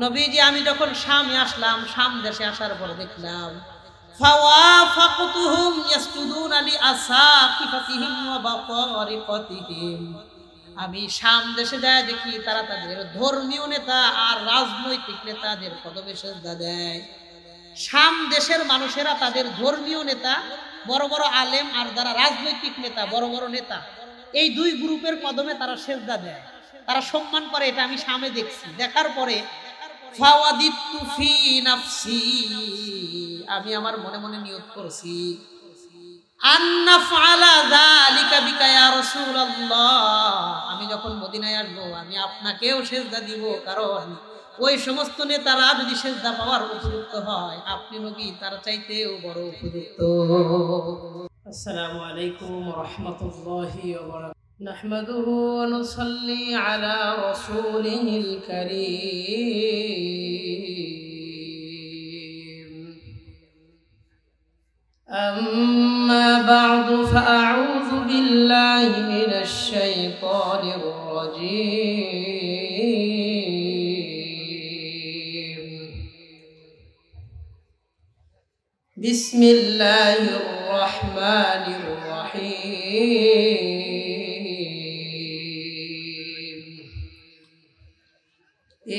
নবীজি আমি যখন শামে আসলাম, শাম দেশে আসার পর দেখলাম ফাওয়াফাকতুহুম ইয়াসজুদুনা লিআসাকিফাতিহিম ওয়া বাতারিকাতিহিম। আমি শাম দেশে যায় দেখি তারা তাদের ধর্মীয় নেতা আর রাজনৈতিক নেতাদের কদমে সেজদা দেয়। শাম দেশের মানুষেরা তাদের ধর্মীয় নেতা, বড় বড় আলেম, আর যারা রাজনৈতিক নেতা, বড় বড় নেতা, এই দুই গ্রুপের কদমে তারা সেজদা দেয়, তারা সম্মান করে। এটা আমি শামে দেখছি। দেখার পরে ফাওয়াদিতু ফি নাফসি, আমি আমার মনে মনে নিয়ত করছি আন্না ফাআলা যালিকা বিকা ইয়া রাসূলুল্লাহ, আমি যখন মদিনায় আসবো আমি আপনাকেও সেজদা দিব, কারণ ওই সমস্ত নেতারা যদি সেজদা পাওয়ার উপযুক্ত হয়, আপনি নবী তার চাইতেও বড় উপযুক্ত। আসসালামু আলাইকুম ওয়া রাহমাতুল্লাহি ওয়া বারাকাতুহু। নাহমাদুহু ওয়া নুসাল্লি আলা রাসূলিহিল কারীম। أما بعد فأعوذ بالله من الشيطان الرجيم. بسم الله الرحمن الرحيم.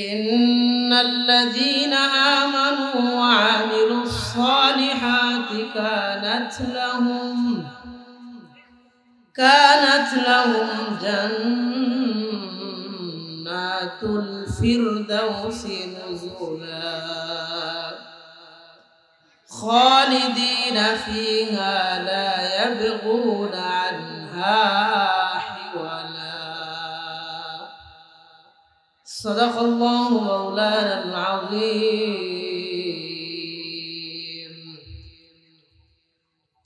إن الذين آمنوا وعملوا الصالحات كانت لهم جنات الفردوس نزلا خالدين فيها لا يبغون عنها حولا. صدق الله مولانا العظيم.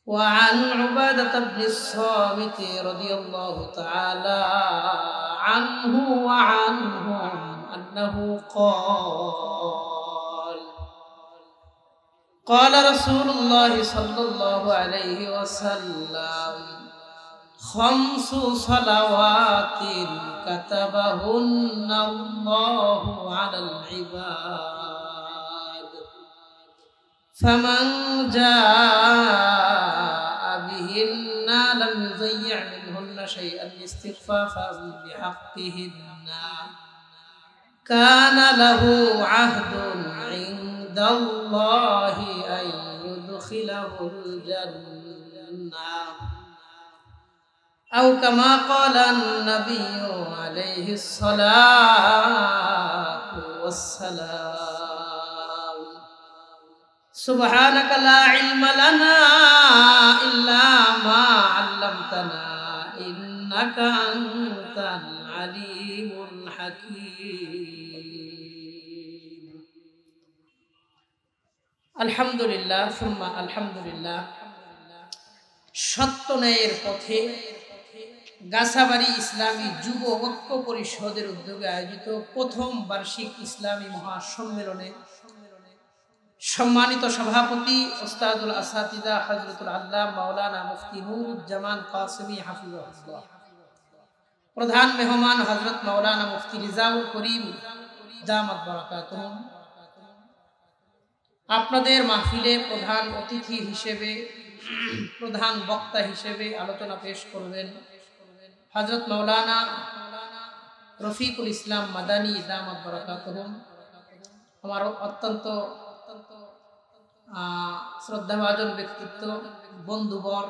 وعن عبادة بن الصامت رضي الله تعالى عنه وعنهم أنه قال رسول الله صلى الله عليه وسلم: 5 صلوات كتبهن الله على العباد، فمن جاء بهن لم يضيع منهن شيئا استخفافا بحقهن كان له عهد عند الله أن يدخله الجنة، أو كما قال النبي عليه الصلاة والسلام. سبحانك لا علم لنا إلا ما علمتنا إنك أنت العليم الحكيم. الحمد لله ثم الحمد لله. সত্য ন্যায়ের পথে গাছাবাড়ি ইসলামী যুব ঐক্য পরিষদের উদ্যোগে আয়োজিত প্রথম বার্ষিক ইসলামী মহাসম্মেলনে সম্মানিত সভাপতি ওস্তাদুল আসাতিজা হযরতুল আল্লামা মাওলানা মুফতি নুরুজ্জামান কাসেমী হাফিজাহুল্লাহ, প্রধান মেহমান হযরত মাওলানা মুফতি রিজাউল করিম দামাত বারাকাতুহুম, আপনাদের মাহফিলে প্রধান অতিথি হিসেবে, প্রধান বক্তা হিসেবে আলোচনা পেশ করবেন হযরত মাওলানা রফিকুল ইসলাম মাদানী দামাত বারাকাতুহুম। আমার অত্যন্ত শ্রদ্ধাভাজন ব্যক্তিত্ব, বন্ধুবর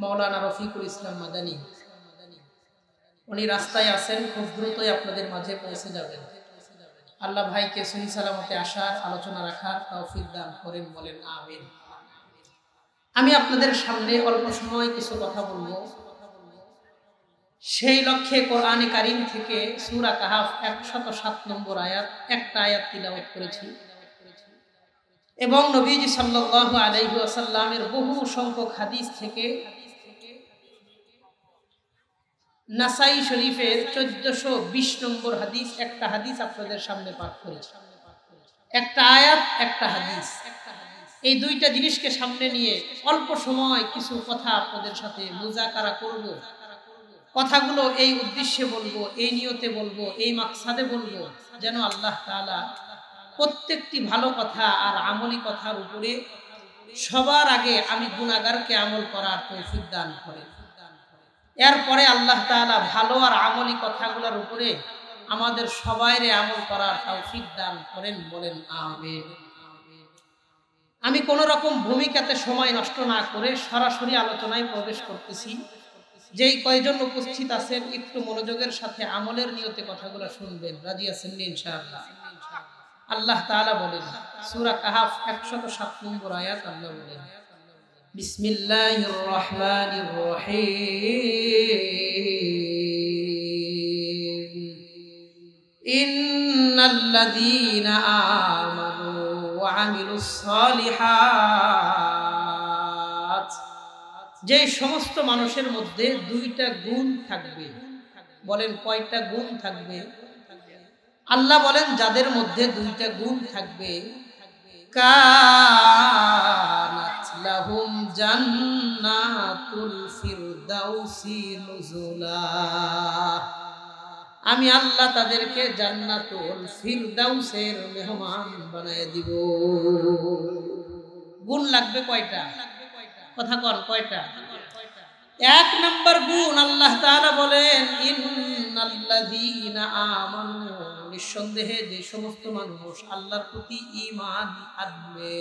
মাওলানা রফিকুল ইসলাম মাদানী, উনি রাস্তায় আছেন, খুব দ্রুতই আপনাদের মাঝে পৌঁছে যাবেন। আল্লাহ ভাইকে সহি সালামতে আসার, আলোচনা রাখার তৌফিক দান করেন, বলেন আমিন। আমি আপনাদের সামনে অল্প সময় কিছু কথা বলবো, সেই লক্ষ্যে কোরআনে কারীম থেকে সূরা কাহাফ 107 নম্বর আয়াত, একটা আয়াত তিলাওয়াত করেছি এবং নবীজি সাল্লাল্লাহু আলাইহি ওয়াসাল্লামের বহু সংখ্যক হাদিস থেকে নাসাই শরীফের 1420 নম্বর হাদিস, একটা হাদিস আপনাদের সামনে পাঠ করেছি। একটা আয়াত, একটা হাদিস, এই দুইটা জিনিসকে সামনে নিয়ে অল্প সময় কিছু কথা আপনাদের সাথে মুযাকারা করব। কথাগুলো এই উদ্দেশ্যে বলবো, এই নিয়তে বলবো, এই মাকসাদে বলবো যেন আল্লাহ তাআলা প্রত্যেকটি ভালো কথা আর আমলি কথার উপরে সবার আগে আমি গুনাহগারকে আমল করার তৌফিক দান করেন। এরপরে আল্লাহ তাআলা ভালো আর আমলি কথাগুলোর উপরে আমাদের সবাইরে আমল করার তৌফিক দান করেন, বলেন আমিন। আমি কোন রকম ভূমিকাতে সময় নষ্ট না করে সরাসরি আলোচনায় প্রবেশ করতেছি। যেই কয়জন উপস্থিত আছেন একটু মনোযোগের সাথে আমলের নিয়তে কথাগুলো শুনবেন, রাজি আছেন ইনশাআল্লাহ? আল্লাহ তাআলা বলেন সূরা কাহফ 107 নম্বর আয়াত, আল্লাহ বলেন বিসমিল্লাহির রহমানির রহিম ইন্নাল্লাযীনা আমানু ওয়া আমিলুস সালিহাত, যে সমস্ত মানুষের মধ্যে দুইটা গুণ থাকবে। বলেন কয়টা গুণ থাকবে? আল্লাহ বলেন যাদের মধ্যে দুইটা গুণ থাকবে, কানাত লাহুম জান্নাতুল ফিরদাউসি নুজুলা, আমি আল্লাহ তাদেরকে জান্নাতুল ফিরদাউসের মেহমান বানায় দিব। গুণ লাগবে কয়টা? কথা কন কয়টা? এক নম্বর গুণ আল্লাহ তাআলা বলেন ইন্নাল্লাযীনা আমানু, নিঃসন্দেহে যে সমস্ত মানুষ আল্লাহর প্রতি ঈমান আনবে।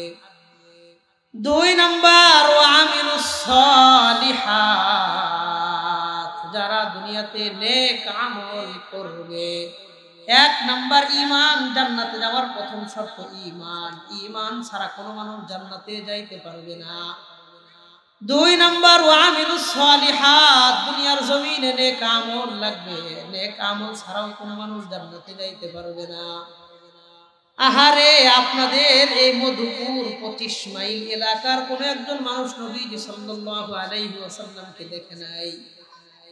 দুই নম্বর ওয়া আমিলুস সালিহাত, যারা দুনিয়াতে নেক আমল করবে। এক নম্বর ঈমান, জান্নাতে যাওয়ার প্রথম শর্ত ঈমান। ঈমান ছাড়া কোনো মানুষ জান্নাতে যাইতে পারবে না। দুই নম্বর ওয়া আমিলুস সালিহাত, দুনিয়ার জমিনে নেক আমল লাগবে। নেক আমল ছাড়াও কোনো মানুষ জান্নাতে যাইতে পারবে না। আহারে, আপনাদের এই মধুপুর 25 মাইল এলাকার কোন একজন মানুষ নবীজি সাল্লাল্লাহু আলাইহি ওয়াসাল্লামকে দেখে নাই।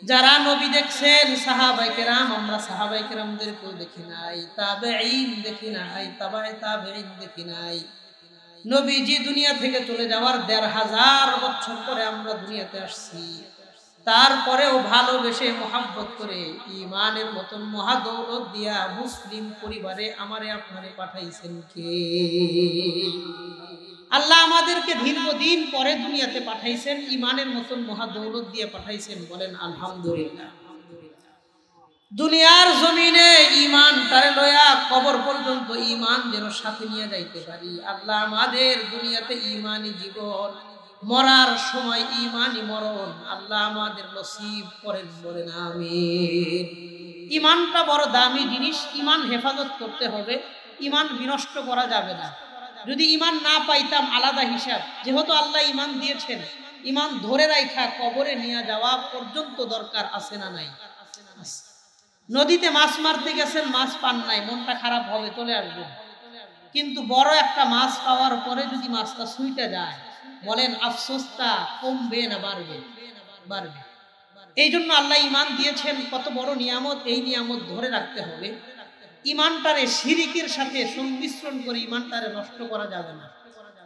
যারা নবী দেখছেন সাহাবায়ে কেরাম, আমরা সাহাবায়ে কেরামদেরকেও দেখি নাই, তাবেঈন দেখি নাই, তাবায়ে তাবেঈন দেখি নাই। নবীজি দুনিয়া থেকে চলে যাওয়ার ১৫০০ বছর পরে আমরা দুনিয়াতে আসছি। তারপরেও ভালোবেসে মোহাব্বত করে ঈমানের মতন মহাদৌলত দিয়া মুসলিম পরিবারে আমারে আপনারে পাঠাইছেন কে? আল্লাহ আমাদেরকে দীর্ঘদিন পরে দুনিয়াতে পাঠাইছেন, ঈমানের মতন মহাদৌলত দিয়ে পাঠাইছেন, বলেন আলহামদুলিল্লাহ। দুনিয়ার জমিনে ঈমান তারে লয়া কবর পর্যন্ত ঈমান যেন সাথে নিয়ে যাইতে পারি। আল্লাহ আমাদের দুনিয়াতে ঈমানি জীবন, মরার সময় ঈমানি মরণ আল্লাহ আমাদের নসিব করেন, বলেন আমিন। ঈমানটা বড় দামি জিনিস, ঈমান হেফাজত করতে হবে, ঈমান বিনষ্ট করা যাবে না। যদি ঈমান না পাইতাম আলাদা হিসাব, যেহেতু আল্লাহ ঈমান দিয়েছেন, ঈমান ধরে রাখা কবরে নিয়ে যাওয়া পর্যন্ত দরকার আছে না নাই? নদীতে মাছ মারতে গেছেন, মাছ পান নাই, মনটা খারাপ হবে, চলে আসবেন। কিন্তু বড় একটা মাছ পাওয়ার পরে যদি মাছটা ছুঁইটা যায়, বলেন আফসোসটা কমবে না বাড়বে? বাড়বে। এই জন্য আল্লাহ ঈমান দিয়েছেন, কত বড় নিয়ামত, এই নিয়ামত ধরে রাখতে হবে। ঈমানটারে শিরিকের সাথে সংমিশ্রণ করে ঈমানটারে নষ্ট করা যাবে না।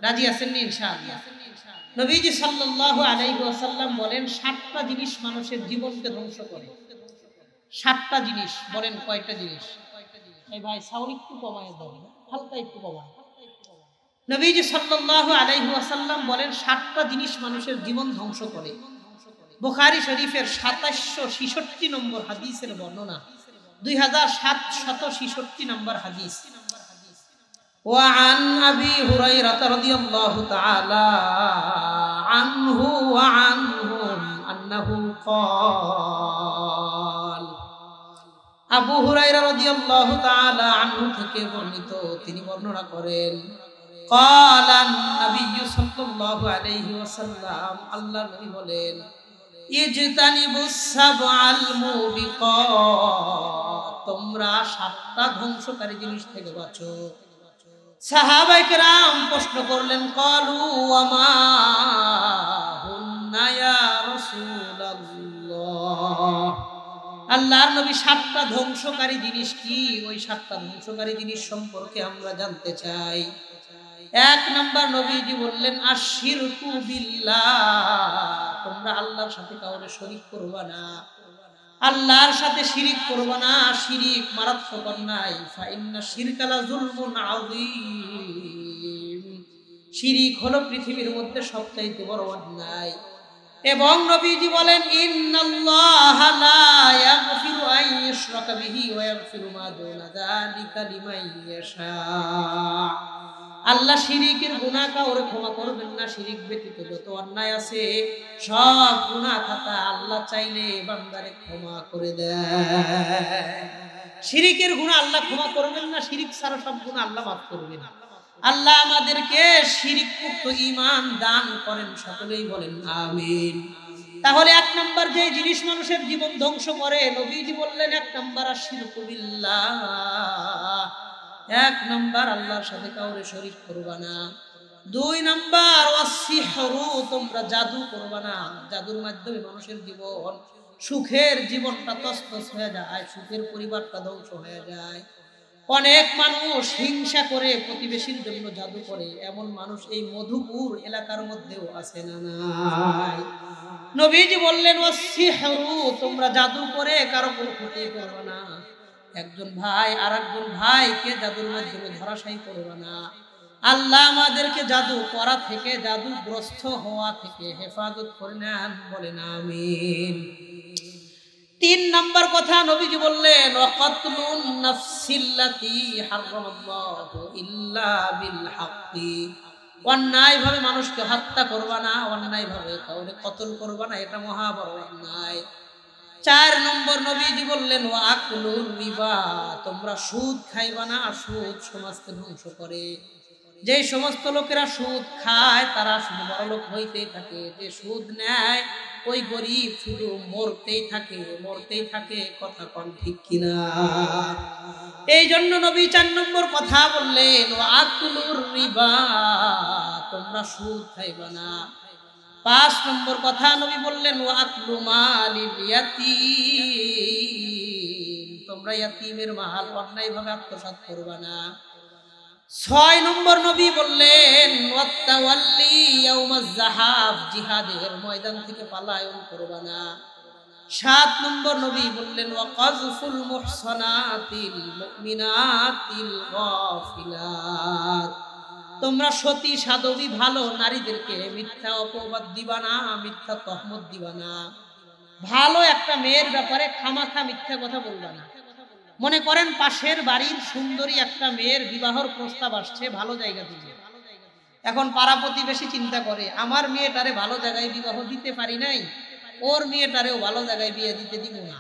রাজি আছেন ইনশাআল্লাহ? নবীজি সাল্লাল্লাহু আলাইহি ওয়াসাল্লাম বলেন 7টা জিনিস মানুষের জীবনকে ধ্বংস করে। 7টা জিনিস, বলেন কয়টা জিনিস? এই ভাই সাউন্ড একটু কমায় দাও, হালকা একটু কমায়। নবীজি সাল্লাল্লাহু আলাইহি ওয়াসাল্লাম বলেন 7টা জিনিস মানুষের জীবন ধ্বংস করে। বুখারী শরীফের 2766 নম্বর হাদিসের বর্ণনা, 2766 নম্বর হাদিস। ওয়া আন আবি হুরায়রা রাদিয়াল্লাহু তাআলা আনহু ওয়া আনহুম আন্নাহু ক্বাল, আবু হুরায়রা রাদিয়াল্লাহু তাআলা আনহু থেকে বর্ণিত, তিনি বর্ণনা করেন, ক্বালান নবী সাল্লাল্লাহু আলাইহি ওয়াসাল্লাম, আল্লাহর নবী বলেন, ইজতানিবুস সাবআল মুবিকাত, তোমরা 7টা ধ্বংসকারী জিনিস থেকে বাঁচো। সাহাবায়ে কেরাম প্রশ্ন করলেন, ক্বালু ওয়া মা হুন্না ইয়া রাসূলুল্লাহ, আল্লাহর নবী 7টা ধ্বংসকারী জিনিস কি? ওই 7টা ধ্বংসকারী জিনিস সম্পর্কে আমরা জানতে চাই। 1 নাম্বার নবীজি বললেন আশিরকু বিল্লাহ, তোমরা আল্লাহর সাথে কাউকে শরীক করবা না। আল্লাহর সাথে শিরিক করবা না, শিরিক মারাত্মক অন্যায়। ফাইন্না শিরকা লা যুলমুন আযীম, শিরিক হলো পৃথিবীর মধ্যে সবচাইতে বড় অন্যায়। এবং নবীজি বলেন, ইন্নাল্লাহা লা ইয়াগফিরু আন ইউশরাকা বিহি ওয়া ইয়াগফিরু মা দুনা যালিকা লিমান ইয়াশা। আল্লাহ শিরিকের গুনাহ কাউরে ক্ষমা করবেন না। শিরিক ব্যতীত যত অন্যায় আছে সব গুনাহ খাতা আল্লাহ চাইলে বান্দারে ক্ষমা করে দেয়। শিরিকের গুনাহ আল্লাহ ক্ষমা করবেন না, শিরিক ছাড়া সব গুনাহ আল্লাহ মাফ করবেন। আল্লাহ আমাদেরকে শিরিক মুক্ত ঈমান দান করেন, সকলেই বলেন আমিন। তাহলে এক নাম্বার যে জিনিস মানুষের জীবন ধ্বংস করে, নবীজি বললেন এক নাম্বার আশিরকু বিল্লাহ, এক নাম্বার আল্লাহর সাথে কাউরে শরীক করবা না। দুই নাম্বার ওয়াসিহরু, তোমরা জাদু করবা না। জাদুর মাধ্যমে মানুষের জীবন, সুখের জীবনটা তছনছ হয়ে যায়, সুখের পরিবারটা ধ্বংস হয়ে যায়। অনেক মানুষ হিংসা করে প্রতিবেশীর জন্য জাদু করে, এমন মানুষ এই মধুপুর এলাকার মধ্যেও আছে না নাই? নবীজি বললেন ওয়াসিহরু, তোমরা জাদু করে কারো কোনো ক্ষতি করবে না। একজন ভাই আর একজন ভাইকে জাদুর মাধ্যমে ধরাশায়ী করবে না। আল্লাহ আমাদেরকে জাদু করা থেকে, জাদুগ্রস্ত হওয়া থেকে হেফাজত করে নেন, বলেন আমিন। তিন নাম্বার কথা নবীজি বললেন ওয়াকাতলুন নাফসিল্লাতী হারামাল্লাহু ইল্লা বিল হাক্কি, অন্যায় ভাবে মানুষকে হত্যা করবা না, অন্যায় ভাবে কাউকে কতল করবা না, এটা মহা বড় অন্যায়। চার নম্বর নবীজি বললেন ওয়াকুলুর রিবা, তোমরা সুদ খাইবা না, সুদ সমাজকে ধ্বংস করে। যে সমস্ত লোকেরা সুদ খায় তারা শুধু বড়লোক হইতেই থাকে, যে সুদ নেয় ওই গরিব শুধু মরতেই থাকে। কথা কোন ঠিক কিনা? এই জন্য নবী 4 নম্বর কথা বললেন ওয়াকুলুর রিবা, তোমরা সুদ খাইবা না। 5 নম্বর কথা নবী বললেন ওয়াকলু মালিল ইয়াতীম, তোমরা ইয়াতীমের মাল অন্যায়ভাবে আত্মসাৎ করবা না। 6 নম্বর নবী বললেন ওয়াতাওয়াল্লি ইয়াউমাজ যাহাব, জিহাদের ময়দান থেকে পলায়ন করবা না। 7 নম্বর নবী বললেন ওয়াকাযফুল মুহসানাতিল মুমিনাতিল গাফিলাত, তোমরা সতী সাধবী ভালো নারীদেরকে মিথ্যা অপবাদ দিবা না, মিথ্যা তহমত দিবা না। ভালো একটা মেয়ের ব্যাপারে খামাখা মিথ্যা কথা বলবা না। মনে করেন পাশের বাড়ির সুন্দরী একটা মেয়ের বিবাহর প্রস্তাব আসছে ভালো জায়গা থেকে, এখন পাড়া প্রতিবেশী চিন্তা করে আমার মেয়েটারে ভালো জায়গায় বিবাহ দিতে পারি নাই, ওর মেয়েটারেও ভালো জায়গায় বিয়ে দিতে দিব না।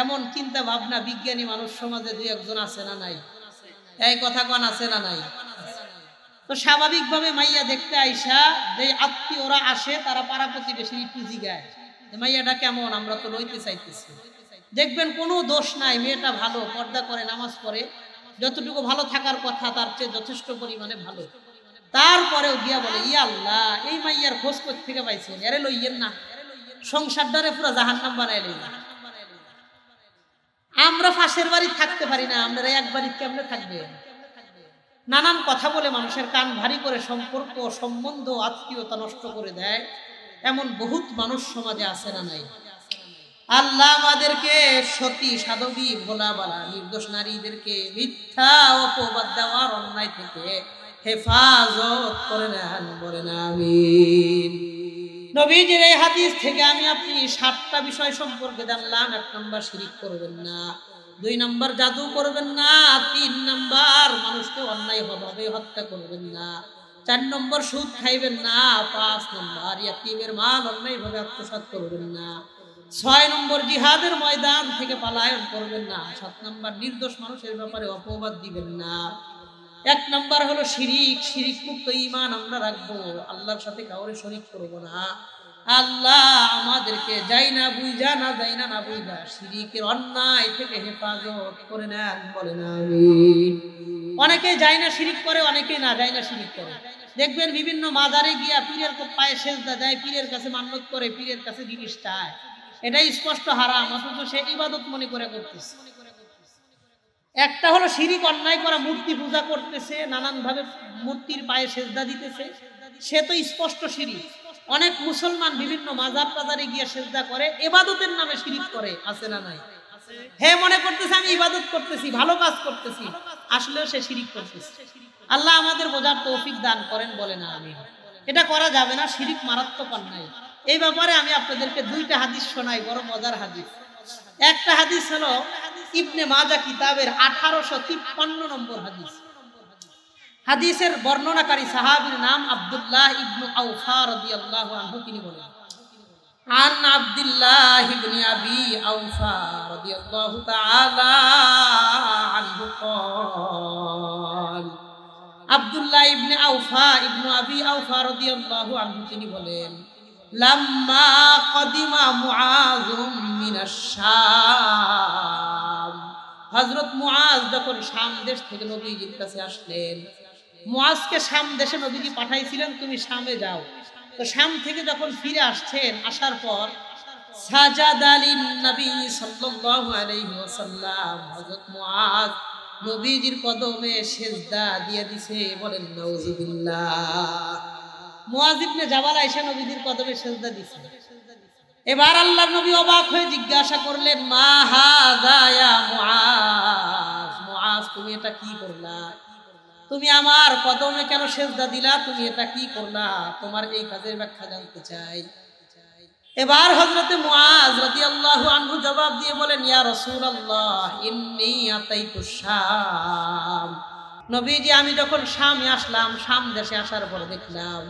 এমন চিন্তা ভাবনা বিজ্ঞানী মানুষ সমাজে 2-1 আছে না নাই? এই কথা কোন আছে না নাই? তো স্বাভাবিকভাবে মাইয়া দেখতে আইসা যে আত্মীয়রা আসে তারা পাড়া প্রতিবেশী একটু জিগায় মাইয়াটা কেমন, আমরা তো লইতে চাইতেছি। দেখবেন কোনো দোষ নাই, মেয়েটা ভালো, পর্দা করে, নামাজ পড়ে, যতটুকু ভালো থাকার কথা তার চেয়ে যথেষ্ট পরিমাণে ভালো। তারপরেও গিয়া বলে ইয়া আল্লাহ, এই মাইয়ার খোঁজ কোথা থেকে পাইছেন, এরে লইয়েন না, সংসারটারে পুরো জাহান্নাম বানাইলেন। আমরা পাশের বাড়ি থাকতে পারি না, আমরা এক বাড়ি কেমনে থাকবে? নানান কথা বলে মানুষের কান ভারী করে সম্পর্ক, সম্বন্ধ, আত্মীয়তা নষ্ট করে দেয়, এমন বহুত মানুষ সমাজে আছে না নাই? আল্লাহ আমাদেরকে সতী সাধবী ভোলা বালা নির্দোষ নারীদেরকে মিথ্যা অপবাদ দেওয়ার অন্যায় থেকে হেফাজত করে নেন, বলেন আমিন। নবীজির এই হাদিস থেকে আমি আপনি 7টা বিষয় সম্পর্কে জানলাম। 1 নম্বর শিরিক করবেন না, 2 নম্বর জাদু করবেন না, 3 নম্বর মানুষকে অন্যায়ভাবে হত্যা করবেন না, 4 নম্বর সুদ খাইবেন না, 5 নম্বর ইয়াতীমের মাল অন্যায়ভাবে আত্মসাৎ করবেন না, 6 নম্বর জিহাদের ময়দান থেকে পলায়ন করবেন না, 7 নম্বর নির্দোষ মানুষের ব্যাপারে অপবাদ দিবেন না। 1 নম্বর হলো শিরিক, শিরিক মুক্ত ঈমান আমরা রাখবো, আল্লাহর সাথে কাউরে শরীক করব না। আল্লাহ আমাদেরকে যাই না বুঝা না বুঝা শিরিকের অন্যায় থেকে হেফাজত করে নেন, বলেন আমিন। অনেকে যায় না শিরিক করে, অনেকে না যায় না শিরিক করে। দেখবেন বিভিন্ন মাজারে গিয়া পীরের পায়ে সেজদা দেয়, পীরের কাছে মান্নত করে, পীরের কাছে জিনিস চায়, এটাই স্পষ্ট হারাম, অথচ সে ইবাদত মনে করে করতেছে। একটা হলো শিরিক অন্যায় করা, মূর্তি পূজা করতেছে, নানান ভাবে মূর্তির পায়ে সেজদা দিতেছে, সে তো স্পষ্ট শিরিক। অনেক মুসলমান বিভিন্ন মাজার টাজারে গিয়ে সেজদা করে, ইবাদতের নামে শিরিক করে, আছে না নাই? হে মনে করতেছে আমি ইবাদত করতেছি, ভালো কাজ করতেছি, আসলেও সে শিরিক করতেছে। আল্লাহ আমাদের বোঝার তৌফিক দান করেন, বলে না আমিন। এটা করা যাবে না, শিরিক মারাত্মক অন্যায়। এই ব্যাপারে আমি আপনাদেরকে দুইটা হাদিস শোনাই, বড় মজার হাদিস। একটা হাদিস হলো ইবনে মাজাহ কিতাবের 1853 নম্বর হাদিস। হাদিসের বর্ণনাকারী সাহাবীর নাম আব্দুল্লাহ ইবনে আউফা রাদিয়াল্লাহু আনহু। তিনি বলেন, আন আব্দুল্লাহ ইবনে আবি আউফা রাদিয়াল্লাহু তাআলা আনহু قال আব্দুল্লাহ ইবনে আউফা ইবনে আবি আউফা রাদিয়াল্লাহু আনহু তিনি বলেন, লাম্মা কদিমা মুআয মিনাশ শাম, হযরত মুআয যখন শাম দেশ থেকে নবীজির কাছে আসলেন, মুআযকে শাম দেশে নবীজি পাঠাইছিলেন, তুমি শামে যাও। তো শাম থেকে যখন ফিরে আসছেন, আসার পর সাজাদা লিন নবী সাল্লাল্লাহু আলাইহি ওয়াসাল্লাম, হযরত মুআয নবীজির কদমে সিজদা দিয়ে দিছে। বলেন নাউযুবিল্লাহ। মুআয ইবনে জাবাল আয়েশা নবীজির কদমে সিজদা দিছে। এবার আল্লাহর নবী অবাক হয়ে জিজ্ঞাসা করলেন, মা হাযা ইয়া মুআয, মুআয তুমি এটা কি করলা? তুমি আমার কদমে কেন সিজদা দিলা? তুমি এটা কি করলা? তোমার এই কাজের ব্যাখ্যা জানতে চাই। এবার হযরতে মুআয রাদিয়াল্লাহু আনহু জবাব দিয়ে বলেন, ইয়া রাসূলুল্লাহ ইন্নী আতাইতুশ শাম, নবীজি আমি যখন শামে আসলাম, শাম দেশে আসার পর দেখলাম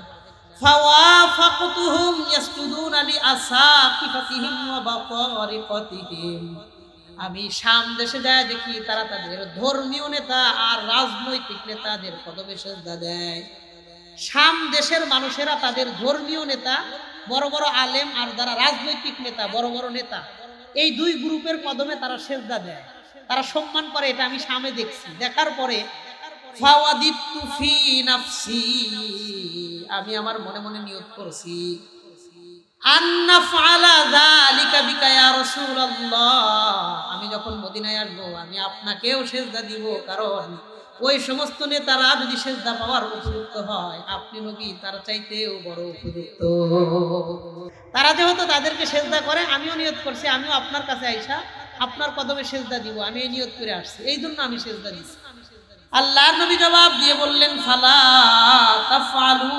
ফাওয়াফাকতুহুম ইয়াসজুদুনা লিআসাকিফাতিহিম ওয়া বাকারিকাতিহিম, আমি শাম দেশে যায় দেখি তারা তাদের ধর্মীয় নেতা আর রাজনৈতিক নেতাদের কদমে সিজদা দেয়। শাম দেশের মানুষেরা তাদের ধর্মীয় নেতা, বড় বড় আলেম, আর যারা রাজনৈতিক নেতা, বড় বড় নেতা, এই দুই গ্রুপের কদমে তারা সিজদা দেয়, তারা সম্মান করে। এটা আমি শামে দেখছি। দেখার পরে ফাওয়াদিতু ফি নাফসি, আমি আমার মনে মনে নিয়ত করছি, আন্নাফআলা যালিকা বিকা ইয়া রাসূলুল্লাহ, আমি যখন মদিনায় আসবো আমি আপনাকেও সিজদা দিব, কারণ ওই সমস্ত নেতারা যদি সিজদা পাওয়ার উপযুক্ত হয়, আপনি নবী তার চাইতেও বড় উপযুক্ত। তারা যেহেতু তাদেরকে সিজদা করে, আমিও নিয়ত করছি আমিও আপনার কাছে আইসা আপনার কদমে সিজদা দিব, আমি এই নিয়ত করে আসছি, এই জন্য আমি সিজদা দিছি। আল্লাহর নবী জবাব দিয়ে বললেন, ফালা তাফআলু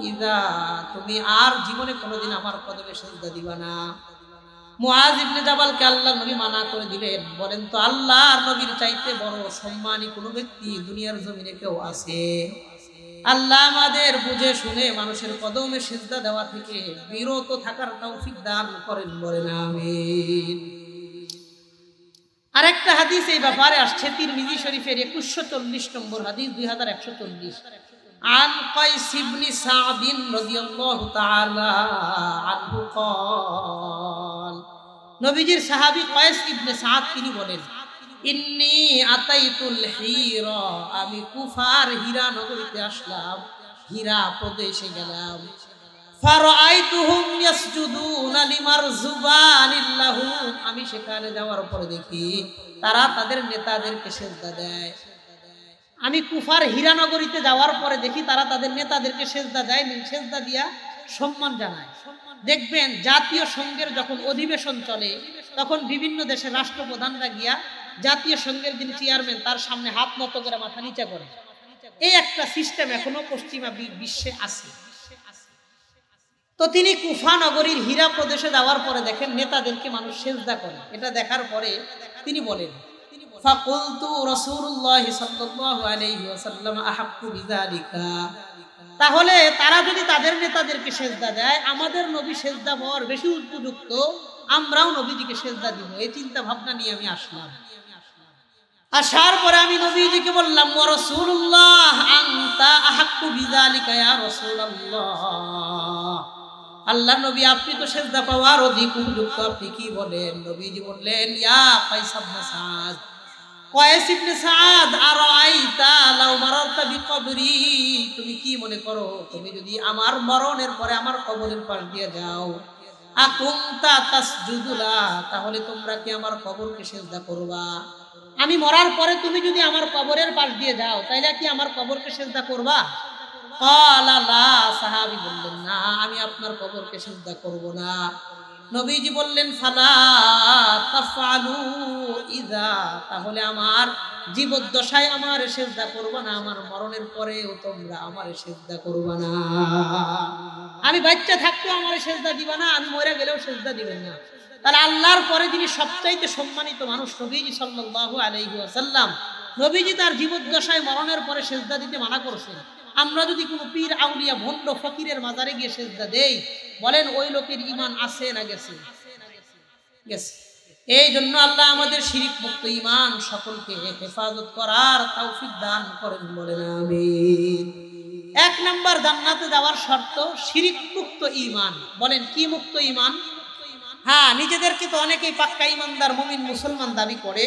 ইযা, তুমি আর জীবনে কোনোদিন আমার কদমে সিজদা দিবা না। মুআয ইবনে জাবালকে আল্লাহর নবী মানা করে দিলেন। বলেন তো আল্লাহর নবীর চাইতে বড় সম্মানী কোনো ব্যক্তি দুনিয়ার জমিনে কেউ আছে? আল্লাহ আমাদের বুঝে শুনে মানুষের কদমে সিজদা দেওয়া থেকে বিরত থাকার তৌফিক দান করেন, বলেন আমিন। আরেকটা হাদিস এই ব্যাপারে আসছে তিরমিজি শরীফের 2140 নম্বর হাদিস, 2140। আন কাইস ইবনে সা'দ রাদিয়াল্লাহু তাআলা আনহু قال, নবীজির সাহাবী কাইস ইবনে সা'দ তিনি বলেন, ইন্নী আতাইতুল হিরা, আমি কুফার হীরা নগরীতে আসলাম, হীরা প্রদেশে গেলাম। ফারাআইতুহুম ইয়াসজুদুনা লিমারজুবানিল্লাহু, আমি সেখানে যাওয়ার পরে দেখি তারা তাদের নেতাদেরকে সিজদা দেয়। আমি কুফার হীরানগরীতে যাওয়ার পরে দেখি তারা তাদের নেতাদেরকে সিজদা দেয়, সিজদা দিয়া সম্মান জানায়। দেখবেন জাতীয় সংঘের যখন অধিবেশন চলে, তখন বিভিন্ন দেশের রাষ্ট্রপ্রধানরা গিয়া জাতীয় সংঘের যিনি চেয়ারম্যান তার সামনে হাত নত করে মাথা নিচে করে। এই একটা সিস্টেম এখনো পশ্চিমা বিশ্বে আছে। তো তিনি কুফা নগরীর হীরা প্রদেশে যাওয়ার পরে দেখেন নেতাদেরকে মানুষ সিজদা করে। এটা দেখার পরে তিনি বলেন, ফাকুলতু রাসূলুল্লাহ সাল্লাল্লাহু আলাইহি ওয়াসাল্লাম আহাক্কু বিযালিকা, তাহলে তারা যদি তাদের নেতাদেরকে সিজদা দেয়, আমাদের নবী সিজদা পাওয়ার বেশি উপযুক্ত, আমরাও নবীজিকে সিজদা দিব। এই চিন্তা ভাবনা নিয়ে আমি আসলাম। আসার পরে আমি নবীজিকে বললাম, ওয়া রাসূলুল্লাহ আনতা আহাক্কু বিযালিকা ইয়া রাসূলুল্লাহ, আল্লাহ নবী আপনি তো সিজদা পাওয়ার অধিক উপযুক্ত, আপনি কি বলেন? নবীজি বললেন, ইয়া কাইস ইবনে সা'দ, কাইস ইবনে সা'দ, আরাইতা লাউ মারারতা বিকবরি, তুমি কি মনে করো তুমি যদি আমার মরণের পরে আমার কবরের পাশ দিয়ে যাও, আকুমতা তাসজুদুলা, তাহলে তোমরা কি আমার কবরকে সিজদা করবা? আমি মরার পরে তুমি যদি আমার কবরের পাশ দিয়ে যাও, তাইলে কি আমার কবরকে সিজদা করবা? ক্বালা লা, সাহাবী বললেন না, আমি আপনার কবরকে সিজদা করব না। নবীজি বললেন ফালা তাফআলু ইযা, তাহলে আমার জীবদ্দশায় আমার সিজদা করবে না, আমার মরণের পরেও তোমরা আমার সিজদা করবে না। আমি বাচ্চা থাকতেও আমার সিজদা দিবা না, আমি মরে গেলেও সিজদা দিবেন না। তাহলে আল্লাহর পরে যিনি সবচাইতে সম্মানিত মানুষ নবীজি সাল্লাল্লাহু আলাইহি ওয়াসাল্লাম, নবীজি তার জীবদ্দশায় মরণের পরে সিজদা দিতে মানা করেছেন। আমরা যদি কোনো পীর আউলিয়া ভণ্ড ফকিরের মাজারে গিয়ে সিজদা দেই, বলেন ওই লোকের ঈমান আছে না গেছে? গেছে। এই জন্য আল্লাহ আমাদের শিরক মুক্ত ঈমান সকলকে হেফাজত করার তৌফিক দান করেন, বলেন আমিন। এক নাম্বার জান্নাতে যাওয়ার শর্ত শিরক মুক্ত ঈমান। বলেন কি মুক্ত ঈমান? হ্যাঁ, নিজেদেরকে তো অনেকেই পাক্কা ঈমানদার মুমিন মুসলমান দাবি করে,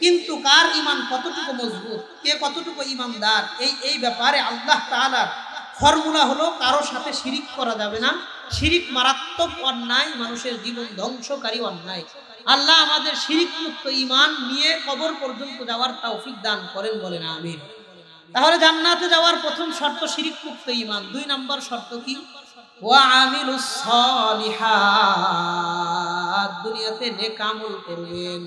কিন্তু কার ঈমান কতটুকু মজবুত, কে কতটুকু ঈমানদার, এই ব্যাপারে আল্লাহ তাআলার ফর্মুলা হলো কারো সাথে শিরিক করা যাবে না। শিরিক মারাত্মক অন্যায়, মানুষের জীবন ধ্বংসকারী অন্যায়। আল্লাহ আমাদের শিরিক মুক্ত ঈমান নিয়ে কবর পর্যন্ত যাওয়ার তৌফিক দান করেন, বলেন আমিন। তাহলে জান্নাতে যাওয়ার প্রথম শর্ত শিরিক মুক্ত ঈমান। 2 নম্বর শর্ত কি? ওয়া আমিলুস সালিহাত, দুনিয়াতে নেক আমল করবেন।